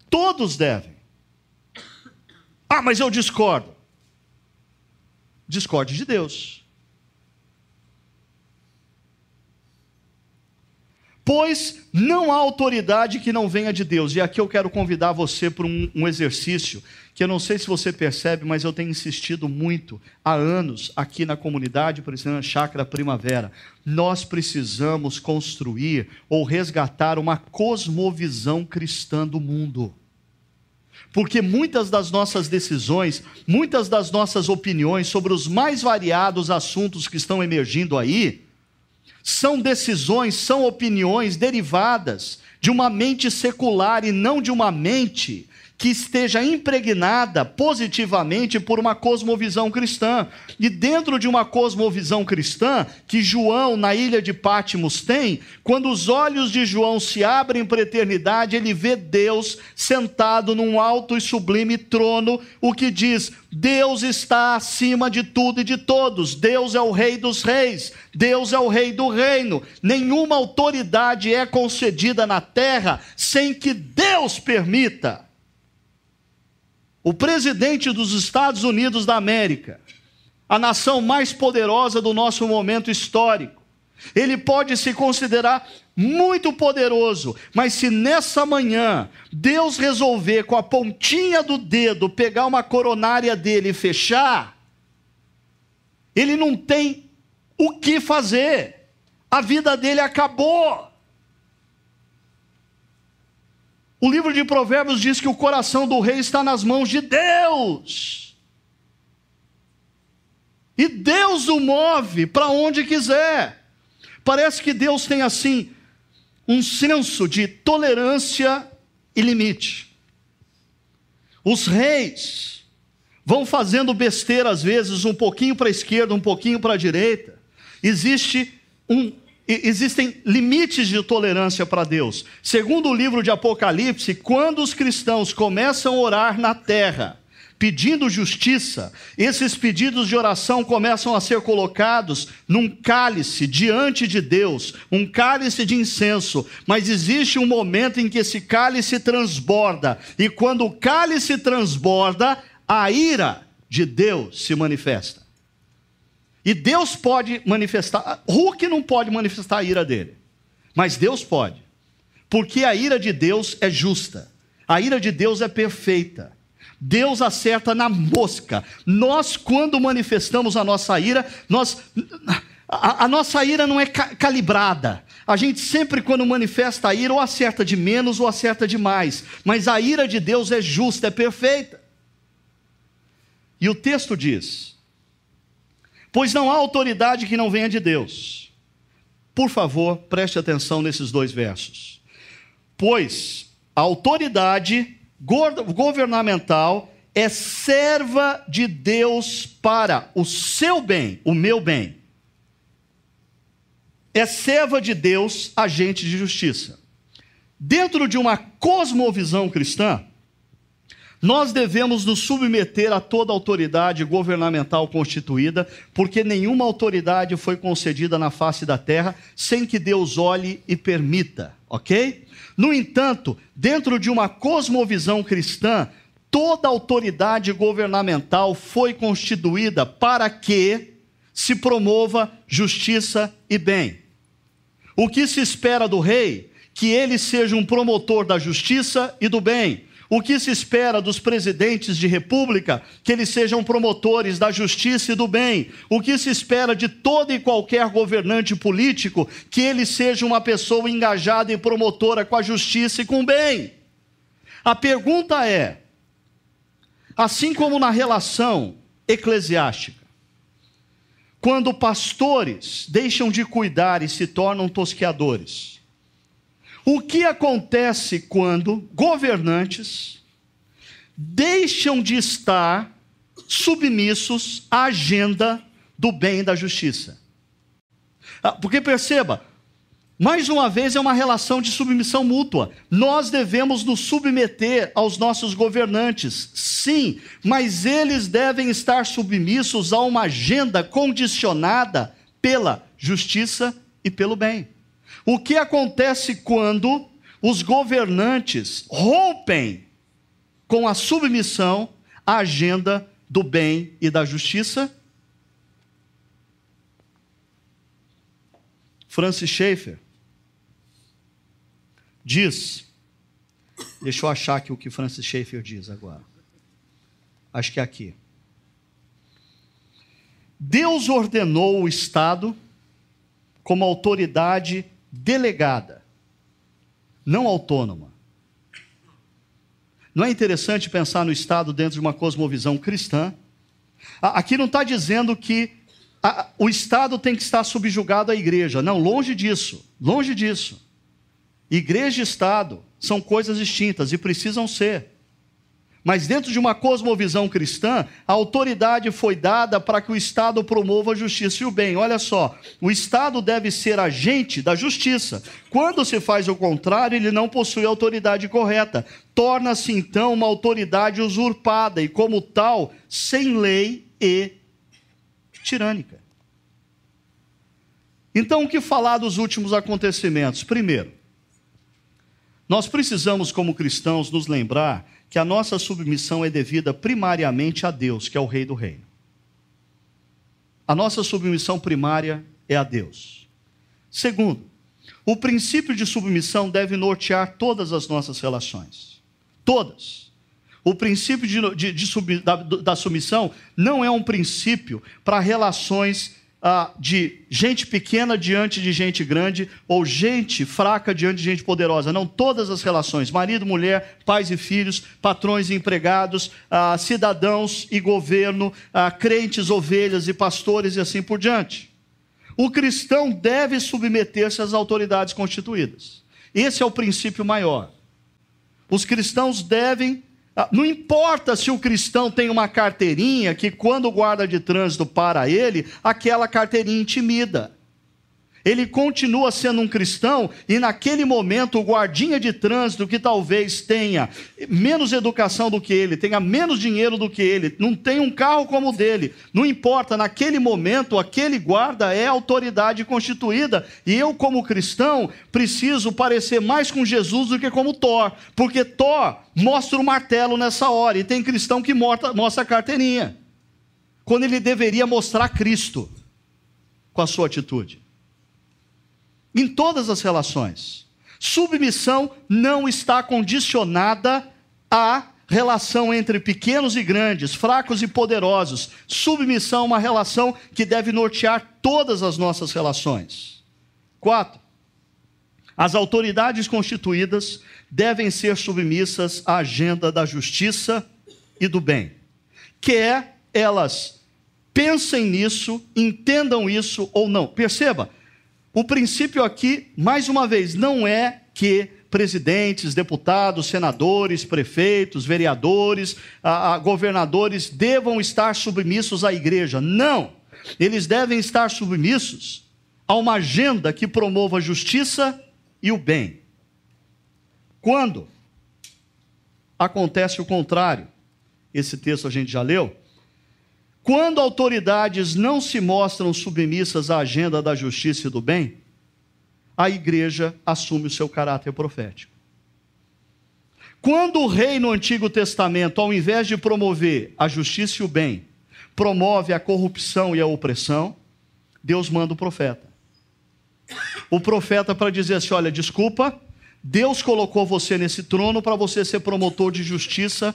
Todos devem. Ah, mas eu discordo. Discorde de Deus. Pois não há autoridade que não venha de Deus. E aqui eu quero convidar você para um exercício, que eu não sei se você percebe, mas eu tenho insistido muito há anos aqui na comunidade, por exemplo, na Chácara Primavera. Nós precisamos construir ou resgatar uma cosmovisão cristã do mundo. Porque muitas das nossas decisões, muitas das nossas opiniões sobre os mais variados assuntos que estão emergindo aí, são decisões, são opiniões derivadas de uma mente secular e não de uma mente que esteja impregnada positivamente por uma cosmovisão cristã. E dentro de uma cosmovisão cristã, que João, na ilha de Patmos, tem, quando os olhos de João se abrem para a eternidade, ele vê Deus sentado num alto e sublime trono, o que diz: Deus está acima de tudo e de todos. Deus é o Rei dos reis. Deus é o Rei do reino. Nenhuma autoridade é concedida na terra sem que Deus permita. O presidente dos Estados Unidos da América, a nação mais poderosa do nosso momento histórico, ele pode se considerar muito poderoso, mas se nessa manhã Deus resolver com a pontinha do dedo pegar uma coronária dele e fechar, ele não tem o que fazer, a vida dele acabou. O livro de Provérbios diz que o coração do rei está nas mãos de Deus. E Deus o move para onde quiser. Parece que Deus tem assim um senso de tolerância e limite. Os reis vão fazendo besteira às vezes, um pouquinho para a esquerda, um pouquinho para a direita. Existem limites de tolerância para Deus. Segundo o livro de Apocalipse, quando os cristãos começam a orar na terra, pedindo justiça, esses pedidos de oração começam a ser colocados num cálice diante de Deus, um cálice de incenso, mas existe um momento em que esse cálice transborda, e quando o cálice transborda, a ira de Deus se manifesta. E Deus pode manifestar, Hulk não pode manifestar a ira dele, mas Deus pode, porque a ira de Deus é justa, a ira de Deus é perfeita, Deus acerta na mosca. Nós, quando manifestamos a nossa ira, a nossa ira não é calibrada, a gente sempre quando manifesta a ira, ou acerta de menos ou acerta de mais, mas a ira de Deus é justa, é perfeita. E o texto diz: pois não há autoridade que não venha de Deus. Por favor, preste atenção nesses 2 versos. Pois a autoridade governamental é serva de Deus para o seu bem, o meu bem. É serva de Deus, agente de justiça. Dentro de uma cosmovisão cristã, nós devemos nos submeter a toda autoridade governamental constituída, porque nenhuma autoridade foi concedida na face da terra sem que Deus olhe e permita, ok? No entanto, dentro de uma cosmovisão cristã, toda autoridade governamental foi constituída para que se promova justiça e bem. O que se espera do rei? Que ele seja um promotor da justiça e do bem. O que se espera dos presidentes de república? Que eles sejam promotores da justiça e do bem. O que se espera de todo e qualquer governante político? Que ele seja uma pessoa engajada e promotora com a justiça e com o bem. A pergunta é, assim como na relação eclesiástica, quando pastores deixam de cuidar e se tornam tosqueadores? O que acontece quando governantes deixam de estar submissos à agenda do bem e da justiça? Porque perceba, mais uma vez é uma relação de submissão mútua. Nós devemos nos submeter aos nossos governantes, sim, mas eles devem estar submissos a uma agenda condicionada pela justiça e pelo bem. O que acontece quando os governantes rompem com a submissão à agenda do bem e da justiça? Francis Schaeffer diz, deixa eu achar aqui o que Francis Schaeffer diz agora. Acho que é aqui. Deus ordenou o Estado como autoridade delegada, não autônoma. Não é interessante pensar no Estado dentro de uma cosmovisão cristã? Aqui não está dizendo que o Estado tem que estar subjugado à igreja. Não, longe disso, longe disso. Igreja e Estado são coisas distintas e precisam ser. Mas dentro de uma cosmovisão cristã, a autoridade foi dada para que o Estado promova a justiça e o bem. Olha só, o Estado deve ser agente da justiça. Quando se faz o contrário, ele não possui a autoridade correta. Torna-se então uma autoridade usurpada e, como tal, sem lei e tirânica. Então, o que falar dos últimos acontecimentos? Primeiro, nós precisamos, como cristãos, nos lembrar que a nossa submissão é devida primariamente a Deus, que é o Rei do Reino. A nossa submissão primária é a Deus. Segundo, o princípio de submissão deve nortear todas as nossas relações. Todas. O princípio da submissão não é um princípio para relações de gente pequena diante de gente grande, ou gente fraca diante de gente poderosa. Não, todas as relações, marido, mulher, pais e filhos, patrões e empregados, cidadãos e governo, crentes, ovelhas e pastores e assim por diante. O cristão deve submeter-se às autoridades constituídas. Esse é o princípio maior. Os cristãos devem... Não importa se o cristão tem uma carteirinha que, quando o guarda de trânsito para ele, aquela carteirinha intimida. Ele continua sendo um cristão e, naquele momento, o guardinha de trânsito, que talvez tenha menos educação do que ele, tenha menos dinheiro do que ele, não tem um carro como o dele, não importa, naquele momento, aquele guarda é autoridade constituída. E eu, como cristão, preciso parecer mais com Jesus do que como Thor, porque Thor mostra o martelo nessa hora, e tem cristão que mostra a carteirinha, quando ele deveria mostrar Cristo com a sua atitude. Em todas as relações. Submissão não está condicionada à relação entre pequenos e grandes, fracos e poderosos. Submissão é uma relação que deve nortear todas as nossas relações. 4. As autoridades constituídas devem ser submissas à agenda da justiça e do bem. Quer elas pensem nisso, entendam isso ou não. Perceba, o princípio aqui, mais uma vez, não é que presidentes, deputados, senadores, prefeitos, vereadores, governadores devam estar submissos à igreja. Não! Eles devem estar submissos a uma agenda que promova a justiça e o bem. Quando acontece o contrário, esse texto a gente já leu, quando autoridades não se mostram submissas à agenda da justiça e do bem, a igreja assume o seu caráter profético. Quando o rei no Antigo Testamento, ao invés de promover a justiça e o bem, promove a corrupção e a opressão, Deus manda o profeta. O profeta para dizer assim, olha, desculpa, Deus colocou você nesse trono para você ser promotor de justiça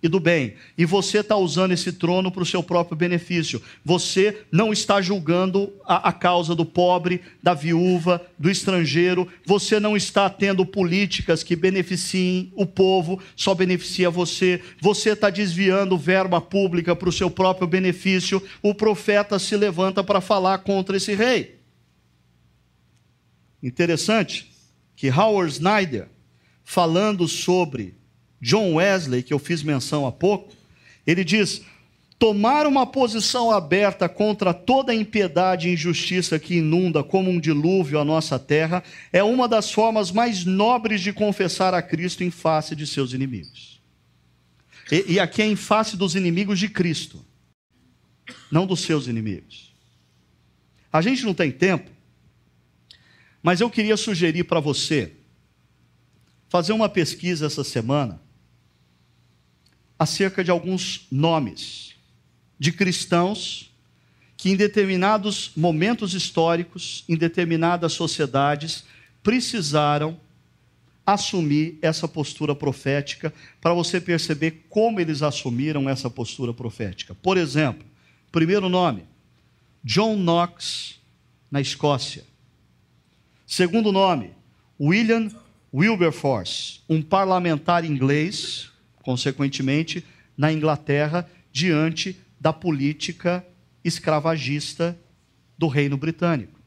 e do bem. E você está usando esse trono para o seu próprio benefício. Você não está julgando a causa do pobre, da viúva, do estrangeiro. Você não está tendo políticas que beneficiem o povo, só beneficia você. Você está desviando verba pública para o seu próprio benefício. O profeta se levanta para falar contra esse rei. Interessante que Howard Snyder, falando sobre John Wesley, que eu fiz menção há pouco, ele diz: tomar uma posição aberta contra toda a impiedade e injustiça que inunda como um dilúvio a nossa terra é uma das formas mais nobres de confessar a Cristo em face de seus inimigos. E aqui é em face dos inimigos de Cristo, não dos seus inimigos. A gente não tem tempo, mas eu queria sugerir para você fazer uma pesquisa essa semana acerca de alguns nomes de cristãos que em determinados momentos históricos, em determinadas sociedades, precisaram assumir essa postura profética, para você perceber como eles assumiram essa postura profética. Por exemplo, primeiro nome, John Knox, na Escócia. Segundo nome, William Wilberforce, um parlamentar inglês, consequentemente, na Inglaterra, diante da política escravagista do Reino Britânico.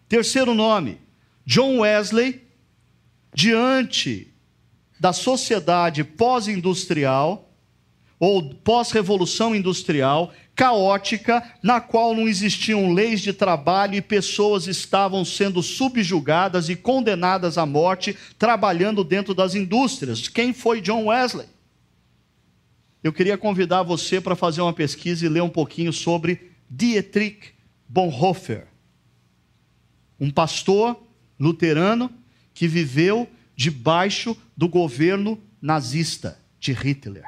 Terceiro nome, John Wesley, diante da sociedade pós-industrial, ou pós-revolução industrial, caótica, na qual não existiam leis de trabalho e pessoas estavam sendo subjugadas e condenadas à morte, trabalhando dentro das indústrias. Quem foi John Wesley? Eu queria convidar você para fazer uma pesquisa e ler um pouquinho sobre Dietrich Bonhoeffer, um pastor luterano que viveu debaixo do governo nazista de Hitler.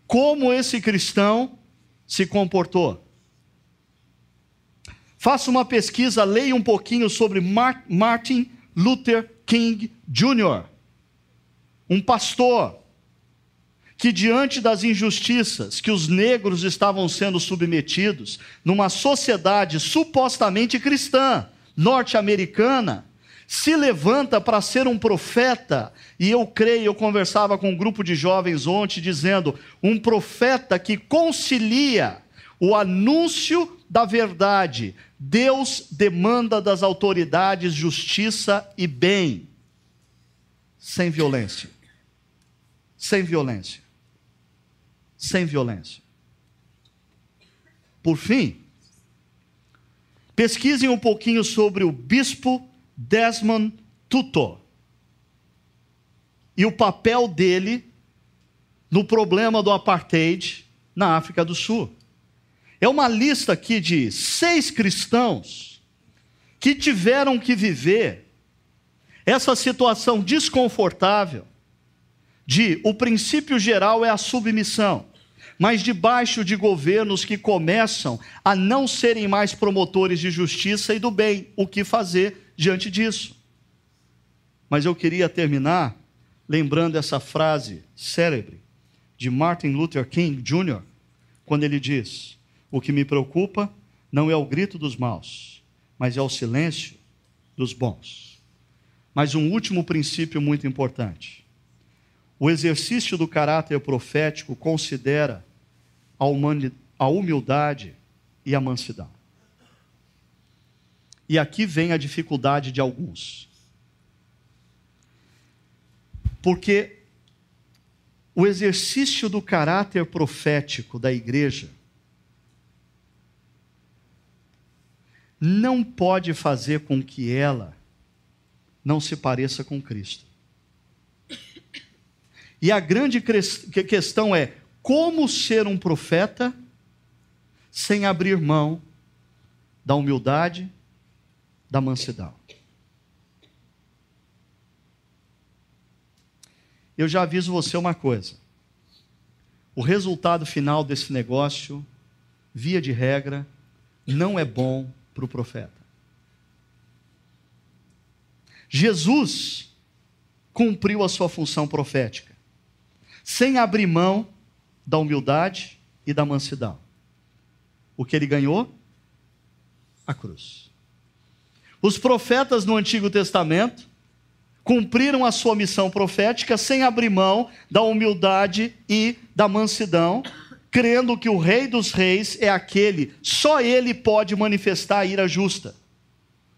Como esse cristão se comportou? Faça uma pesquisa, leia um pouquinho sobre Martin Luther King Jr., um pastor que, diante das injustiças que os negros estavam sendo submetidos, numa sociedade supostamente cristã, norte-americana, se levanta para ser um profeta, e eu creio, eu conversava com um grupo de jovens ontem, dizendo, um profeta que concilia o anúncio da verdade. Deus demanda das autoridades justiça e bem, sem violência. Sem violência. Sem violência. Por fim, pesquisem um pouquinho sobre o bispo Desmond Tutu e o papel dele no problema do apartheid na África do Sul. É uma lista aqui de 6 cristãos que tiveram que viver essa situação desconfortável de o princípio geral é a submissão, mas debaixo de governos que começam a não serem mais promotores de justiça e do bem. O que fazer diante disso? Mas eu queria terminar lembrando essa frase célebre de Martin Luther King Jr., quando ele diz: o que me preocupa não é o grito dos maus, mas é o silêncio dos bons. Mas um último princípio muito importante. O exercício do caráter profético considera a humildade e a mansidão. E aqui vem a dificuldade de alguns. Porque o exercício do caráter profético da igreja não pode fazer com que ela não se pareça com Cristo. E a grande questão é, como ser um profeta sem abrir mão da humildade, da mansidão? Eu já aviso você uma coisa. O resultado final desse negócio, via de regra, não é bom para o profeta. Jesus cumpriu a sua função profética, sem abrir mão da humildade e da mansidão. O que ele ganhou? A cruz. Os profetas no Antigo Testamento cumpriram a sua missão profética sem abrir mão da humildade e da mansidão, crendo que o Rei dos Reis é aquele, só ele pode manifestar a ira justa.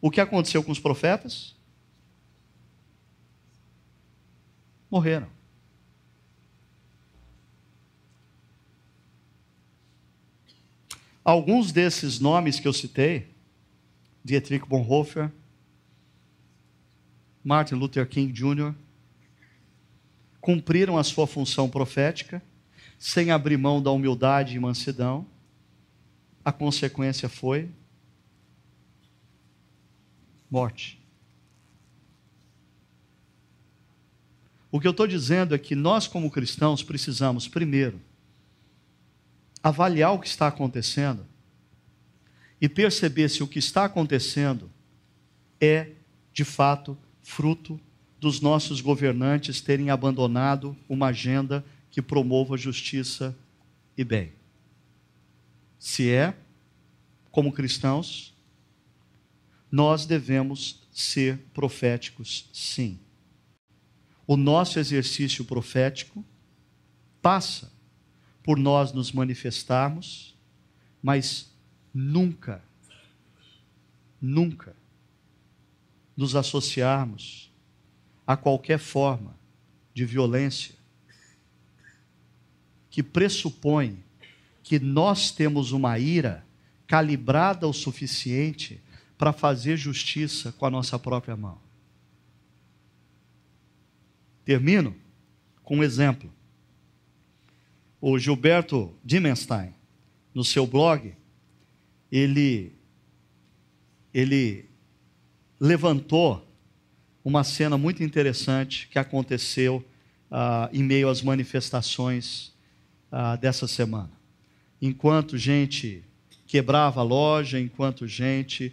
O que aconteceu com os profetas? Morreram. Alguns desses nomes que eu citei, Dietrich Bonhoeffer, Martin Luther King Jr., cumpriram a sua função profética, sem abrir mão da humildade e mansidão. A consequência foi morte. O que eu estou dizendo é que nós, como cristãos, precisamos, primeiro, avaliar o que está acontecendo e perceber se o que está acontecendo é, de fato, fruto dos nossos governantes terem abandonado uma agenda que promova justiça e bem. Se é, como cristãos, nós devemos ser proféticos, sim. O nosso exercício profético passa por nós nos manifestarmos, mas nunca nos associarmos a qualquer forma de violência que pressupõe que nós temos uma ira calibrada o suficiente para fazer justiça com a nossa própria mão. Termino com um exemplo. O Gilberto Dimenstein, no seu blog, ele levantou uma cena muito interessante que aconteceu em meio às manifestações dessa semana. Enquanto gente quebrava a loja, enquanto gente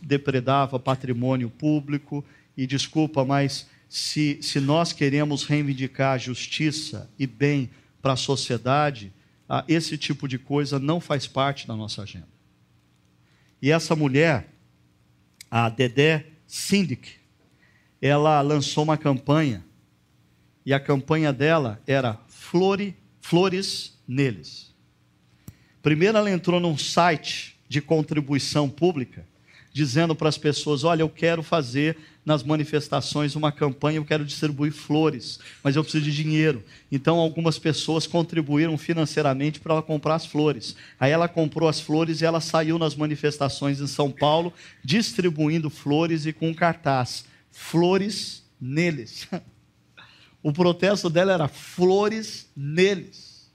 depredava patrimônio público, e desculpa, mas se nós queremos reivindicar justiça e bem para a sociedade, esse tipo de coisa não faz parte da nossa agenda. E essa mulher, a Dedé Sindic, ela lançou uma campanha, e a campanha dela era Flores neles. Primeiro ela entrou num site de contribuição pública, dizendo para as pessoas: olha, eu quero fazer nas manifestações uma campanha, eu quero distribuir flores, mas eu preciso de dinheiro. Então algumas pessoas contribuíram financeiramente para ela comprar as flores. Aí ela comprou as flores e ela saiu nas manifestações em São Paulo, distribuindo flores e com um cartaz: flores neles. O protesto dela era flores neles.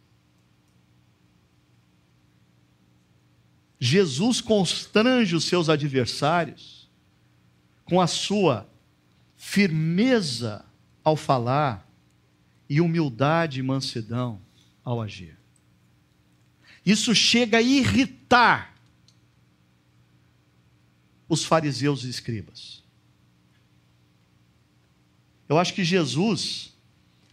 Jesus constrange os seus adversários com a sua firmeza ao falar e humildade e mansidão ao agir. Isso chega a irritar os fariseus e escribas. Eu acho que Jesus,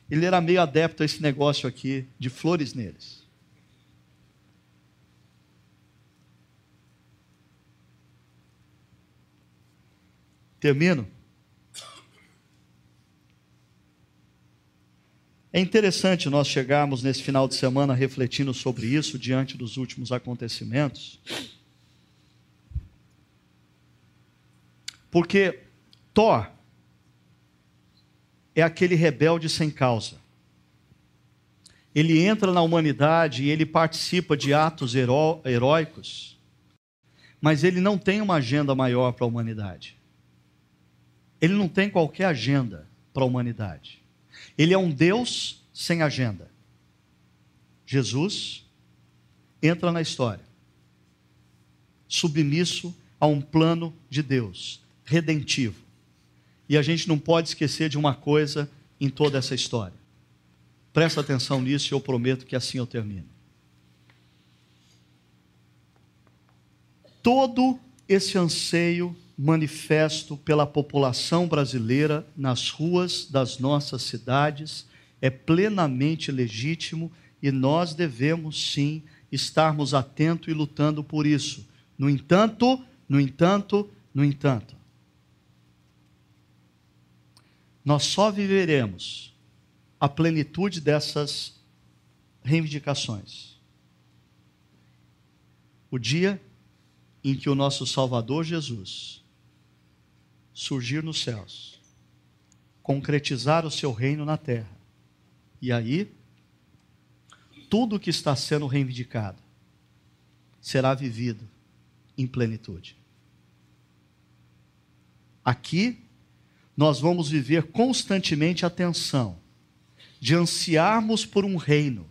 ele era meio adepto a esse negócio aqui de flores neles. Termino. É interessante nós chegarmos nesse final de semana refletindo sobre isso diante dos últimos acontecimentos, porque Thor é aquele rebelde sem causa. Ele entra na humanidade e ele participa de atos heróicos, mas ele não tem uma agenda maior para a humanidade. Ele não tem qualquer agenda para a humanidade. Ele é um Deus sem agenda. Jesus entra na história, submisso a um plano de Deus, redentivo. E a gente não pode esquecer de uma coisa em toda essa história. Presta atenção nisso e eu prometo que assim eu termino. Todo esse anseio manifesto pela população brasileira nas ruas das nossas cidades é plenamente legítimo e nós devemos sim estarmos atentos e lutando por isso. No entanto, nós só viveremos a plenitude dessas reivindicações o dia em que o nosso Salvador Jesus surgir nos céus, concretizar o seu reino na terra, e aí tudo o que está sendo reivindicado será vivido em plenitude. Aqui nós vamos viver constantemente a tensão de ansiarmos por um reino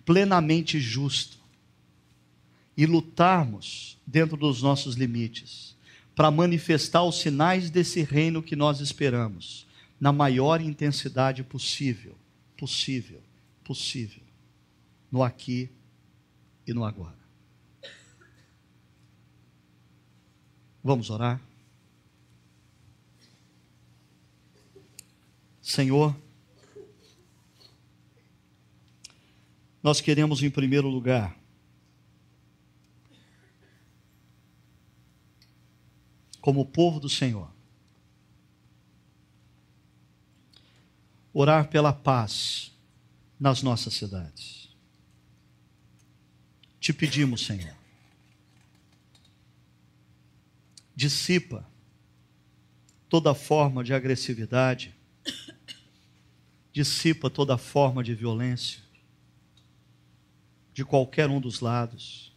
plenamente justo e lutarmos dentro dos nossos limites para manifestar os sinais desse reino que nós esperamos na maior intensidade possível, no aqui e no agora. Vamos orar? Senhor, nós queremos em primeiro lugar como povo do Senhor orar pela paz nas nossas cidades. Te pedimos, Senhor, dissipa toda forma de agressividade, dissipa toda forma de violência, de qualquer um dos lados,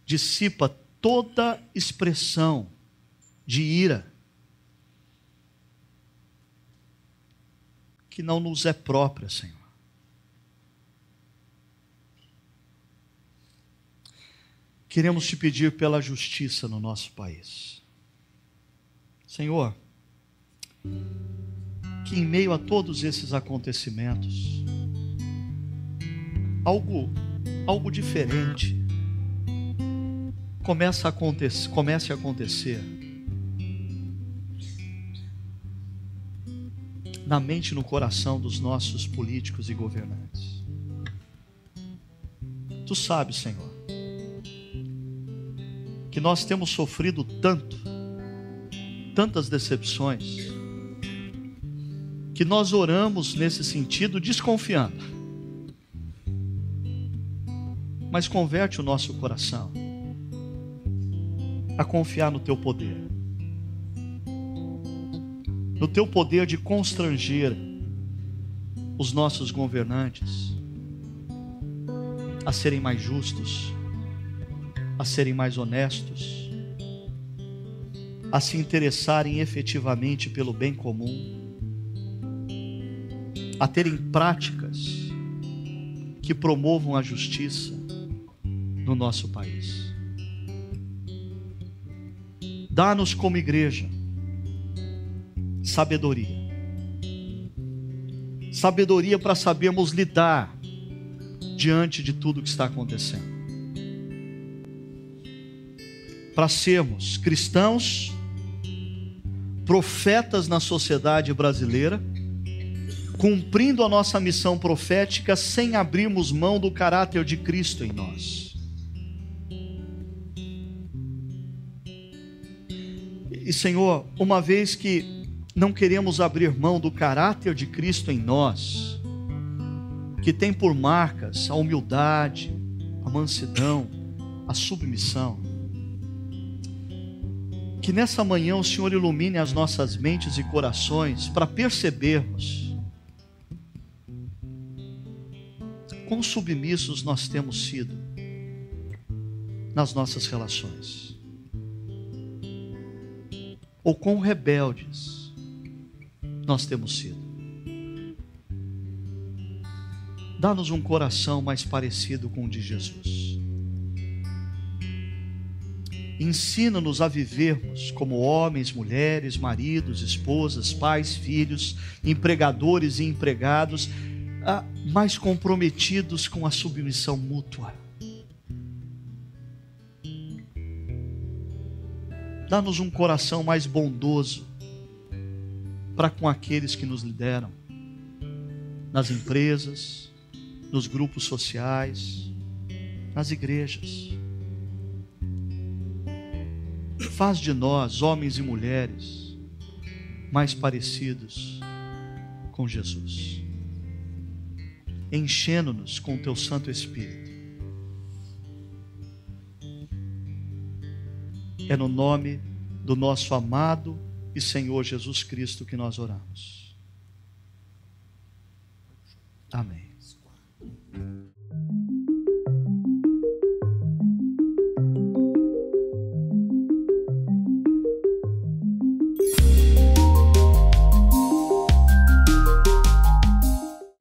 dissipa toda expressão de ira que não nos é própria, Senhor. Queremos te pedir pela justiça no nosso país. Senhor, que em meio a todos esses acontecimentos, algo diferente comece a acontecer na mente e no coração dos nossos políticos e governantes. Tu sabes, Senhor, que nós temos sofrido tantas decepções, que nós oramos nesse sentido desconfiando. Mas converte o nosso coração a confiar no Teu poder. No Teu poder de constranger os nossos governantes a serem mais justos, a serem mais honestos, a se interessarem efetivamente pelo bem comum, a terem práticas que promovam a justiça no nosso país. Dá-nos como igreja sabedoria para sabermos lidar diante de tudo que está acontecendo, para sermos cristãos, profetas na sociedade brasileira, cumprindo a nossa missão profética sem abrirmos mão do caráter de Cristo em nós. E Senhor, uma vez que não queremos abrir mão do caráter de Cristo em nós, que tem por marcas a humildade, a mansidão, a submissão, que nessa manhã o Senhor ilumine as nossas mentes e corações para percebermos quão submissos nós temos sido nas nossas relações, ou quão rebeldes nós temos sido. Dá-nos um coração mais parecido com o de Jesus. Ensina-nos a vivermos como homens, mulheres, maridos, esposas, pais, filhos, empregadores e empregados, mais comprometidos com a submissão mútua. Dá-nos um coração mais bondoso para com aqueles que nos lideram, nas empresas, nos grupos sociais, nas igrejas. Faz de nós, homens e mulheres, mais parecidos com Jesus, enchendo-nos com o teu Santo Espírito. É no nome do nosso amado e Senhor Jesus Cristo que nós oramos. Amém.